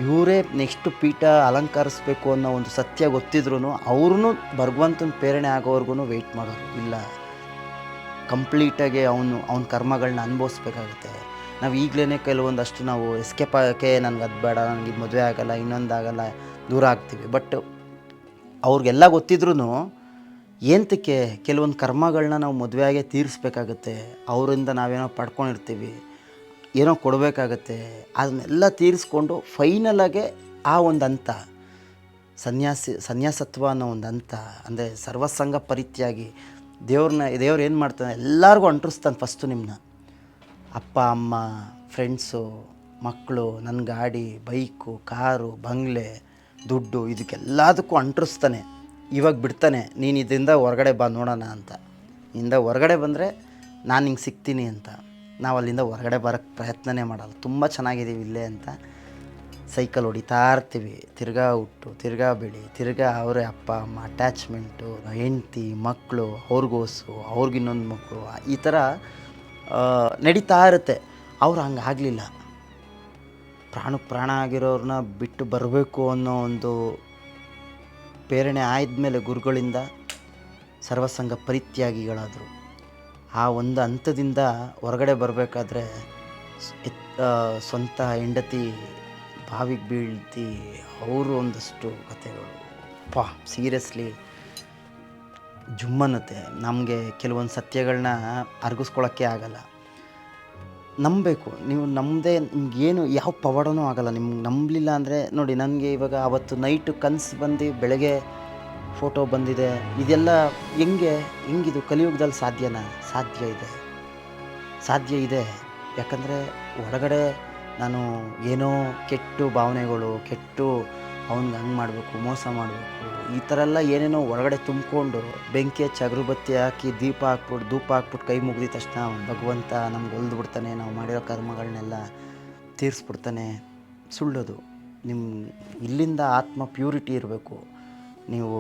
ಇವರೇ ನೆಕ್ಸ್ಟ್ ಪೀಠ ಅಲಂಕರಿಸ್ಬೇಕು ಅನ್ನೋ ಒಂದು ಸತ್ಯ ಗೊತ್ತಿದ್ರೂ ಅವ್ರೂ ಭಗವಂತನ ಪ್ರೇರಣೆ ಆಗೋವರೆಗೂ ವೆಯ್ಟ್ ಮಾಡೋರು ಇಲ್ಲ, ಕಂಪ್ಲೀಟಾಗಿ ಅವನ ಕರ್ಮಗಳನ್ನ ಅನುಭವಿಸ್ಬೇಕಾಗುತ್ತೆ. ನಾವು ಈಗಲೇ ಕೆಲವೊಂದಷ್ಟು ನಾವು ಎಸ್ಕೇಪ್ ಆಗೋಕ್ಕೆ ನನಗೆ ಅದು ಬೇಡ, ನನಗೆ ಇದು ಮದುವೆ ಆಗೋಲ್ಲ, ಇನ್ನೊಂದಾಗಲ್ಲ, ದೂರ ಆಗ್ತೀವಿ. ಬಟ್ ಅವ್ರಿಗೆಲ್ಲ ಗೊತ್ತಿದ್ರೂ ಏನಕ್ಕೆ ಕೆಲವೊಂದು ಕರ್ಮಗಳನ್ನ ನಾವು ಮದುವೆಯಾಗೆ ತೀರಿಸ್ಬೇಕಾಗತ್ತೆ. ಅವರಿಂದ ನಾವೇನೋ ಪಡ್ಕೊಂಡಿರ್ತೀವಿ, ಏನೋ ಕೊಡಬೇಕಾಗತ್ತೆ, ಅದನ್ನೆಲ್ಲ ತೀರಿಸ್ಕೊಂಡು ಫೈನಲಾಗೆ ಆ ಒಂದು ಹಂತ ಸನ್ಯಾಸತ್ವ ಅನ್ನೋ ಒಂದು ಹಂತ, ಅಂದರೆ ಸರ್ವಸಂಗ ಪರಿತ್ಯಾಗಿ ದೇವ್ರು ಏನು ಮಾಡ್ತಾನೆ, ಎಲ್ಲರಿಗೂ ಅಂಟಿಸ್ತಾನೆ. ಫಸ್ಟು ನಿಮ್ಮನ್ನ ಅಪ್ಪ ಅಮ್ಮ, ಫ್ರೆಂಡ್ಸು, ಮಕ್ಕಳು, ನನ್ನ ಗಾಡಿ, ಬೈಕು, ಕಾರು, ಬಂಗ್ಲೆ, ದುಡ್ಡು, ಇದಕ್ಕೆಲ್ಲದಕ್ಕೂ ಅಂಟಿಸ್ತಾನೆ. ಇವಾಗ ಬಿಡ್ತಾನೆ, ನೀನು ಇದರಿಂದ ಹೊರಗಡೆ ಬಾ ನೋಡೋಣ ಅಂತ. ಇಂದ ಹೊರಗಡೆ ಬಂದರೆ ನಾನು ಹಿಂಗೆ ಸಿಗ್ತೀನಿ ಅಂತ. ನಾವು ಅಲ್ಲಿಂದ ಹೊರಗಡೆ ಬರೋಕ್ಕೆ ಪ್ರಯತ್ನನೇ ಮಾಡಲ್ಲ. ತುಂಬ ಚೆನ್ನಾಗಿದ್ದೀವಿ ಇಲ್ಲೇ ಅಂತ ಸೈಕಲ್ ಹೊಡಿತಾ ಇರ್ತೀವಿ. ತಿರ್ಗಾ ಹುಟ್ಟು, ತಿರ್ಗಾ ಬೆಳಿ, ತಿರ್ಗಾ ಅವರೇ ಅಪ್ಪ ಅಮ್ಮ, ಅಟ್ಯಾಚ್ಮೆಂಟು, ಹೆಂಡ್ತಿ, ಮಕ್ಕಳು, ಅವ್ರಿಗೋಸು, ಅವ್ರಿಗಿನ್ನೊಂದು ಮಕ್ಕಳು, ಈ ಥರ ನಡೀತಾ ಇರುತ್ತೆ. ಅವ್ರು ಹಂಗೆ ಆಗಲಿಲ್ಲ. ಪ್ರಾಣ ಆಗಿರೋರನ್ನ ಬಿಟ್ಟು ಬರಬೇಕು ಅನ್ನೋ ಒಂದು ಪ್ರೇರಣೆ ಆದಮೇಲೆ ಗುರುಗಳಿಂದ ಸರ್ವಸಂಗ ಪರಿತ್ಯಾಗಿಗಳಾದರು. ಆ ಒಂದು ಹಂತದಿಂದ ಹೊರಗಡೆ ಬರಬೇಕಾದ್ರೆ ಸ್ವಂತ ಹೆಂಡತಿ ಬಾವಿಗೆ ಬೀಳ್ತಿ, ಅವರು ಒಂದಷ್ಟು ಕಥೆಗಳು ಸೀರಿಯಸ್ಲಿ ಜುಮ್ಮನ್ನುತ್ತೆ. ನಮಗೆ ಕೆಲವೊಂದು ಸತ್ಯಗಳನ್ನ ಅರ್ಗಿಸ್ಕೊಳ್ಳೋಕ್ಕೆ ಆಗಲ್ಲ. ನಂಬಬೇಕು ನೀವು, ನಮ್ಮದೇ ನಿಮ್ಗೇನು ಯಾವ ಪವಾಡನೂ ಆಗಲ್ಲ. ನಿಮ್ಗೆ ನಂಬಲಿಲ್ಲ ಅಂದರೆ ನೋಡಿ, ನನಗೆ ಇವಾಗ ಆವತ್ತು ನೈಟು ಕನಸು ಬಂದು ಬೆಳಗ್ಗೆ ಫೋಟೋ ಬಂದಿದೆ. ಇದೆಲ್ಲ ಹೆಂಗಿದು ಕಲಿಯುಗದಲ್ಲಿ ಸಾಧ್ಯನಾ? ಸಾಧ್ಯ ಇದೆ. ಯಾಕಂದರೆ ಒಳಗಡೆ ನಾನು ಏನೋ ಕೆಟ್ಟು ಭಾವನೆಗಳು, ಅವ್ನಿಗೆ ಹಂಗೆ ಮಾಡಬೇಕು, ಮೋಸ ಮಾಡಬೇಕು, ಈ ಥರ ಎಲ್ಲ ಏನೇನೋ ಒಳಗಡೆ ತುಂಬಿಕೊಂಡು ಬೆಂಕಿ ಹಚ್ಚಿ ಅಗರಬತ್ತಿ ಹಾಕಿ ಧೂಪ ಹಾಕ್ಬಿಟ್ಟು ಕೈ ಮುಗಿದ ತಕ್ಷಣ ಭಗವಂತ ನಮ್ಗೆ ಹೊಲ್ದು ಬಿಡ್ತಾನೆ, ನಾವು ಮಾಡಿರೋ ಕರ್ಮಗಳನ್ನೆಲ್ಲ ತೀರಿಸ್ಬಿಡ್ತಾನೆ. ಸುಳ್ಳೋದು. ಇಲ್ಲಿಂದ ಆತ್ಮ ಪ್ಯೂರಿಟಿ ಇರಬೇಕು. ನೀವು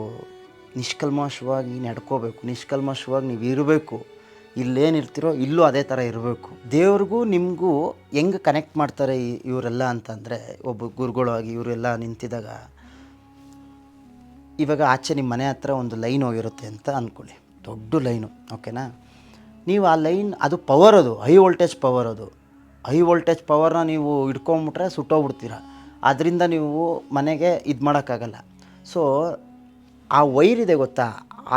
ನಿಷ್ಕಲ್ಮಶವಾಗಿ ನಡ್ಕೋಬೇಕು, ನಿಷ್ಕಲ್ಮಶವಾಗಿ ನೀವು ಇರಬೇಕು. ಇಲ್ಲೇನಿರ್ತಿರೋ ಇಲ್ಲೂ ಅದೇ ಥರ ಇರಬೇಕು. ದೇವ್ರಿಗೂ ನಿಮಗೂ ಹೆಂಗೆ ಕನೆಕ್ಟ್ ಮಾಡ್ತಾರೆ ಇವರೆಲ್ಲ ಅಂತಂದರೆ, ಒಬ್ಬ ಗುರುಗಳಾಗಿ ಇವರೆಲ್ಲ ನಿಂತಿದ್ದಾಗ, ಇವಾಗ ಆಚೆ ನಿಮ್ಮ ಮನೆ ಹತ್ರ ಒಂದು ಲೈನ್ ಹೋಗಿರುತ್ತೆ ಅಂತ ಅಂದ್ಕೊಳ್ಳಿ, ದೊಡ್ಡ ಲೈನು, ಓಕೆನಾ? ನೀವು ಆ ಲೈನ್, ಅದು ಪವರ್, ಅದು ಹೈ ವೋಲ್ಟೇಜ್ ಪವರ್ನ ನೀವು ಹಿಡ್ಕೊಂಬಿಟ್ರೆ ಸುಟ್ಟೋಗ್ಬಿಡ್ತೀರ. ಅದರಿಂದ ನೀವು ಮನೆಗೆ ಇದು ಮಾಡೋಕ್ಕಾಗಲ್ಲ. ಸೊ ಆ ವೈರ್ ಇದೆ ಗೊತ್ತಾ,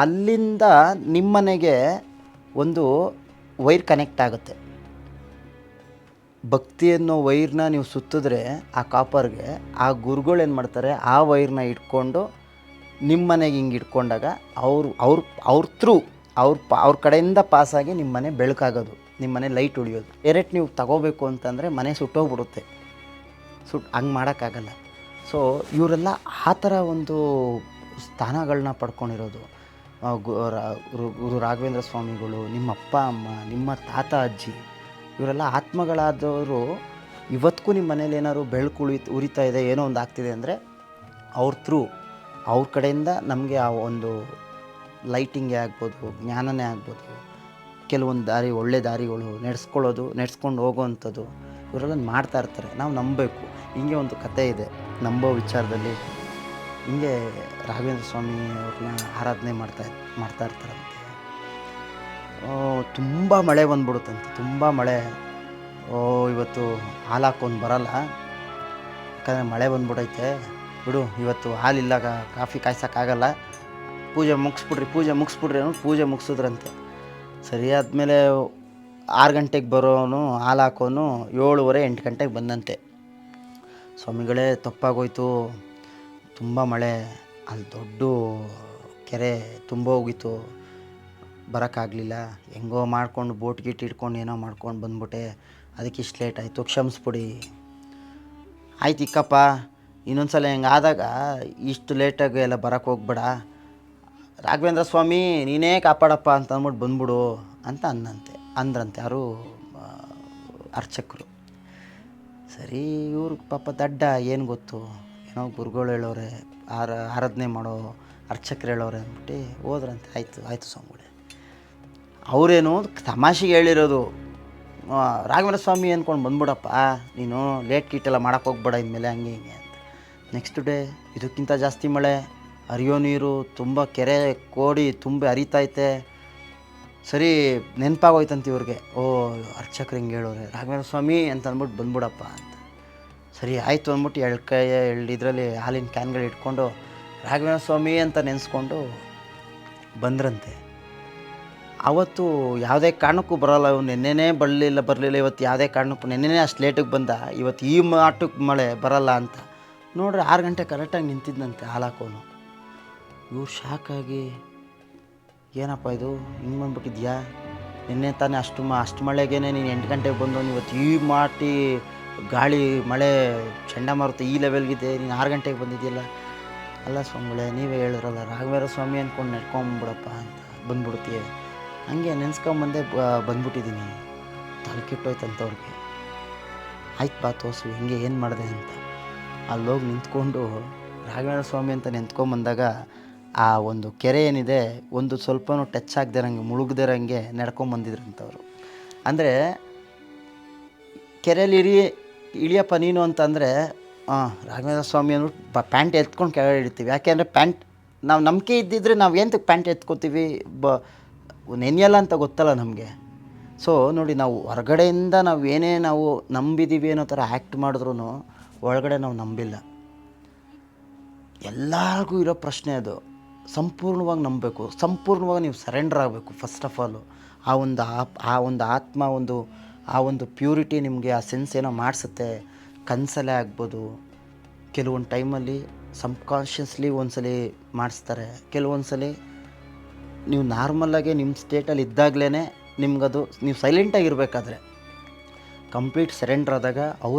ಅಲ್ಲಿಂದ ನಿಮ್ಮ ಮನೆಗೆ ಒಂದು ವೈರ್ ಕನೆಕ್ಟ್ ಆಗುತ್ತೆ. ಭಕ್ತಿ ಅನ್ನೋ ವೈರ್ನ ನೀವು ಸುತ್ತಿದ್ರೆ ಆ ಕಾಪರ್ಗೆ, ಆ ಗುರುಗಳು ಏನು ಮಾಡ್ತಾರೆ, ಆ ವೈರ್ನ ಇಟ್ಕೊಂಡು ನಿಮ್ಮ ಮನೆಗೆ ಹಿಂಗೆ ಇಟ್ಕೊಂಡಾಗ ಅವ್ರ ಕಡೆಯಿಂದ ಪಾಸಾಗಿ ನಿಮ್ಮ ಮನೆ ಬೆಳಕಾಗೋದು, ನಿಮ್ಮ ಮನೆ ಲೈಟ್ ಉಳಿಯೋದು. ಡೈರೆಕ್ಟ್ ನೀವು ತಗೋಬೇಕು ಅಂತಂದರೆ ಮನೆ ಸುಟ್ಟೋಗ್ಬಿಡುತ್ತೆ. ಹಂಗೆ ಮಾಡೋಕ್ಕಾಗಲ್ಲ. ಸೊ ಇವರೆಲ್ಲ ಆ ಥರ ಒಂದು ಸ್ಥಾನಗಳನ್ನ ಪಡ್ಕೊಂಡಿರೋದು. ಗುರು ರಾಘವೇಂದ್ರ ಸ್ವಾಮಿಗಳು, ನಿಮ್ಮ ಅಪ್ಪ ಅಮ್ಮ, ನಿಮ್ಮ ತಾತ ಅಜ್ಜಿ, ಇವರೆಲ್ಲ ಆತ್ಮಗಳಾದವರು. ಇವತ್ತಿಗೂ ನಿಮ್ಮ ಮನೇಲಿ ಏನಾದ್ರು ಬೆಳಕು ಉರಿತಾ ಇದೆ, ಏನೋ ಒಂದು ಆಗ್ತಿದೆ ಅಂದರೆ ಅವ್ರ ಕಡೆಯಿಂದ ನಮಗೆ ಆ ಒಂದು ಲೈಟಿಂಗೇ ಆಗ್ಬೋದು, ಜ್ಞಾನನೇ ಆಗ್ಬೋದು, ಕೆಲವೊಂದು ಒಳ್ಳೆ ದಾರಿಗಳು ನಡೆಸ್ಕೊಂಡು ಹೋಗೋವಂಥದ್ದು ಇವರೆಲ್ಲ ಮಾಡ್ತಾ ಇರ್ತಾರೆ. ನಾವು ನಂಬಬೇಕು. ಹಿಂಗೆ ಒಂದು ಕತೆ ಇದೆ ನಂಬೋ ವಿಚಾರದಲ್ಲಿ. ಹಿಂಗೆ ರಾಘವೇಂದ್ರ ಸ್ವಾಮಿ ಅವ್ರನ್ನ ಆರಾಧನೆ ಮಾಡ್ತಾ ಇರ್ತಾರಂತೆ. ತುಂಬ ಮಳೆ ಬಂದ್ಬಿಡುತ್ತಂತೆ, ತುಂಬ ಮಳೆ. ಇವತ್ತು ಹಾಲು ಹಾಕ್ಕೊಂಡು ಬರಲ್ಲ, ಯಾಕಂದರೆ ಮಳೆ ಬಂದ್ಬಿಟ್ಟೈತೆ, ಬಿಡು ಇವತ್ತು ಹಾಲಿಲ್ಲ, ಕಾಫಿ ಕಾಯ್ಸೋಕ್ಕಾಗಲ್ಲ, ಪೂಜೆ ಮುಗಿಸ್ಬಿಡ್ರಿ ಅನ್ನೋ ಪೂಜೆ ಮುಗಿಸಿದ್ರಂತೆ. ಸರಿ ಆದಮೇಲೆ 6 ಗಂಟೆಗೆ ಬರೋನು ಹಾಲು ಹಾಕೋನು 7:30 8 ಗಂಟೆಗೆ ಬಂದಂತೆ. ಸ್ವಾಮಿಗಳೇ ತಪ್ಪಾಗೋಯ್ತು, ತುಂಬ ಮಳೆ, ಅಲ್ಲಿ ದೊಡ್ಡ ಕೆರೆ ತುಂಬ ಹೋಗಿತ್ತು, ಬರೋಕ್ಕಾಗಲಿಲ್ಲ, ಹೆಂಗೋ ಮಾಡ್ಕೊಂಡು ಬೋಟ್ ಗೀಟ್ ಇಟ್ಕೊಂಡು ಏನೋ ಮಾಡ್ಕೊಂಡು ಬಂದ್ಬಿಟ್ಟೆ, ಅದಕ್ಕೆ ಇಷ್ಟು ಲೇಟ್ ಆಯಿತು, ಕ್ಷಮಿಸ್ಬಿಡಿ. ಆಯ್ತು ಇಕ್ಕಪ್ಪ, ಇನ್ನೊಂದು ಸಲ ಹಿಂಗಾದಾಗ ಇಷ್ಟು ಲೇಟಾಗಿ ಎಲ್ಲ ಬರೋಕ್ಕೆ ಹೋಗ್ಬೇಡ, ರಾಘವೇಂದ್ರ ಸ್ವಾಮಿ ನೀನೇ ಕಾಪಾಡಪ್ಪ ಅಂತ ಅಂದ್ಬಿಟ್ಟು ಬಂದ್ಬಿಡು ಅಂತ ಅಂದ್ರಂತೆ ಯಾರು ಅರ್ಚಕರು. ಸರಿ ಇವ್ರಿಗೆ ಪಾಪ ದಡ್ಡ ಏನು ಗೊತ್ತು, ಏನೋ ಗುರುಗಳು ಹೇಳೋರೆ, ಆರಾಧನೆ ಮಾಡೋ ಅರ್ಚಕರು ಹೇಳೋರೆ ಅಂದ್ಬಿಟ್ಟು ಹೋದ್ರಂತೆ. ಆಯಿತು ಸ್ವಾಮಿಗಳೇ. ಅವರೇನು ತಮಾಷೆಗೆ ಹೇಳಿರೋದು, ರಾಘವೇಂದ್ರ ಸ್ವಾಮಿ ಅಂದ್ಕೊಂಡು ಬಂದ್ಬಿಡಪ್ಪ, ನೀನು ಲೇಟ್ ಗೀಟೆಲ್ಲ ಮಾಡೋಕ್ಕೆ ಹೋಗ್ಬೇಡ ಇನ್ಮೇಲೆ, ಹಂಗೆ ಹಿಂಗೆ ಅಂತ. ನೆಕ್ಸ್ಟ್ ಡೇ ಇದಕ್ಕಿಂತ ಜಾಸ್ತಿ ಮಳೆ, ಹರಿಯೋ ನೀರು, ತುಂಬ ಕೆರೆ ಕೋಡಿ ತುಂಬ ಹರಿತೈತೆ. ಸರಿ ನೆನಪಾಗೋಯ್ತಂತ ಇವ್ರಿಗೆ, ಅರ್ಚಕ್ರು ಹಿಂಗೆ ಹೇಳೋರೆ, ರಾಘವೇಂದ್ರ ಸ್ವಾಮಿ ಅಂತ ಅಂದ್ಬಿಟ್ಟು ಬಂದ್ಬಿಡಪ್ಪ ಅಂತ. ಸರಿ ಆಯಿತು ಅಂದ್ಬಿಟ್ಟು ಇದರಲ್ಲಿ ಹಾಲಿನ ಕ್ಯಾನ್ಗಳು ಇಟ್ಕೊಂಡು ರಾಘವೇಂದ್ರ ಸ್ವಾಮಿ ಅಂತ ನೆನೆಸ್ಕೊಂಡು ಬಂದ್ರಂತೆ. ಅವತ್ತು ಯಾವುದೇ ಕಾರಣಕ್ಕೂ ಬರೋಲ್ಲ, ಇವ್ನು ನೆನ್ನೆನೇ ಬರಲಿಲ್ಲ, ಇವತ್ತು ಯಾವುದೇ ಕಾರಣಕ್ಕೂ ನೆನ್ನೆನೇ ಅಷ್ಟು ಲೇಟಿಗೆ ಬಂದ, ಇವತ್ತು ಈ ಮಾಟಕ್ಕೆ ಮಳೆ ಬರೋಲ್ಲ ಅಂತ ನೋಡ್ರಿ 6 ಗಂಟೆ ಕರೆಕ್ಟಾಗಿ ನಿಂತಿದ್ದಂತೆ ಹಾಲು ಹಾಕೋನು. ಇವ್ರು ಶಾಕಾಗಿ, ಏನಪ್ಪ ಇದು ಹಿಂಗೆ ಬಂದ್ಬಿಟ್ಟಿದ್ಯಾ, ನಿನ್ನೆ ತಾನೇ ಅಷ್ಟು ಮಳೆಗೇನೆ ನೀನು 8 ಗಂಟೆಗೆ ಬಂದು ಇವತ್ತು ಈ ಮಾಟಿ ಗಾಳಿ ಮಳೆ ಚಂಡಮಾರುತ ಈ ಲೆವೆಲ್ಗಿದೆ, ನೀನು 6 ಗಂಟೆಗೆ ಬಂದಿದೆಯಲ್ಲ. ಅಲ್ಲ ಸ್ವಾಮಿಗಳೇ, ನೀವೇ ಹೇಳಿದ್ರಲ್ಲ ರಾಘವೇಂದ್ರ ಸ್ವಾಮಿ ಅಂದ್ಕೊಂಡು ನಡ್ಕೊಂಬಿಡಪ್ಪ ಅಂತ ಬಂದ್ಬಿಡ್ತೀಯ, ಹಂಗೆ ನೆನೆಸ್ಕೊಂಬಂದೆ ಬಂದ್ಬಿಟ್ಟಿದ್ದೀನಿ. ತಲೆ ಕೆಟ್ಟೋಯ್ತಂತವ್ರಿಗೆ. ಆಯ್ತು ಬಾ ತೋರಿಸು ಹೆಂಗೆ ಏನು ಮಾಡಿದೆ ಅಂತ. ಅಲ್ಲೋಗಿ ನಿಂತ್ಕೊಂಡು ರಾಘವೇಂದ್ರ ಸ್ವಾಮಿ ಅಂತ ನಿಂತ್ಕೊಂಬಂದಾಗ ಆ ಒಂದು ಕೆರೆ ಏನಿದೆ ಒಂದು ಸ್ವಲ್ಪನೂ ಟಚ್ ಆಗದಿರಂಗೆ ಮುಳುಗ್ದಿರಂಗೆ ನಡ್ಕೊಂಬಂದಿದ್ರಂಥವ್ರು. ಅಂದರೆ ಕೆರೆಯಲ್ಲಿ ಇಳಿಯಪ್ಪ ನೀನು ಅಂತಂದರೆ ರಾಘವೇಂದ್ರ ಸ್ವಾಮಿ ಅಂದ್ಬಿಟ್ಟು ಪ್ಯಾಂಟ್ ಎತ್ಕೊಂಡು ಕೆಳಗೆ ಇಡ್ತೀವಿ. ಯಾಕೆಂದರೆ ಪ್ಯಾಂಟ್ ನಾವು ನಂಬಿಕೆ ಇದ್ದಿದ್ರೆ ನಾವು ಏನಕ್ಕೆ ಪ್ಯಾಂಟ್ ಎತ್ಕೋತೀವಿ, ನೆನೆಯಲ್ಲ ಅಂತ ಗೊತ್ತಲ್ಲ ನಮಗೆ. ಸೊ ನೋಡಿ, ನಾವು ಹೊರಗಡೆಯಿಂದ ನಾವು ನಂಬಿದ್ದೀವಿ ಅನ್ನೋ ಥರ ಆ್ಯಕ್ಟ್ ಮಾಡಿದ್ರೂ ಒಳಗಡೆ ನಾವು ನಂಬಿಲ್ಲ. ಎಲ್ಲರಿಗೂ ಇರೋ ಪ್ರಶ್ನೆ ಅದು. ಸಂಪೂರ್ಣವಾಗಿ ನಂಬಬೇಕು, ಸಂಪೂರ್ಣವಾಗಿ ನೀವು ಸರೆಂಡರ್ ಆಗಬೇಕು. ಫಸ್ಟ್ ಆಫ್ ಆಲು ಆ ಒಂದು ಆತ್ಮ, ಆ ಒಂದು ಪ್ಯೂರಿಟಿ ನಿಮಗೆ ಆ ಸೆನ್ಸ್ ಏನೋ ಮಾಡಿಸುತ್ತೆ. ಕನಸಲ್ಲೇ ಆಗ್ಬೋದು, ಕೆಲವೊಂದು ಟೈಮಲ್ಲಿ ಸಬ್ಕಾನ್ಷಿಯಸ್ಲಿ ಒಂದ್ಸಲಿ ಮಾಡಿಸ್ತಾರೆ, ಕೆಲವೊಂದು ಸಲ ನೀವು ನಾರ್ಮಲಾಗೆ ನಿಮ್ಮ ಸ್ಟೇಟಲ್ಲಿ ಇದ್ದಾಗಲೇ ನಿಮ್ಗದು, ನೀವು ಸೈಲೆಂಟಾಗಿರಬೇಕಾದ್ರೆ ಕಂಪ್ಲೀಟ್ ಸರೆಂಡರ್ ಆದಾಗ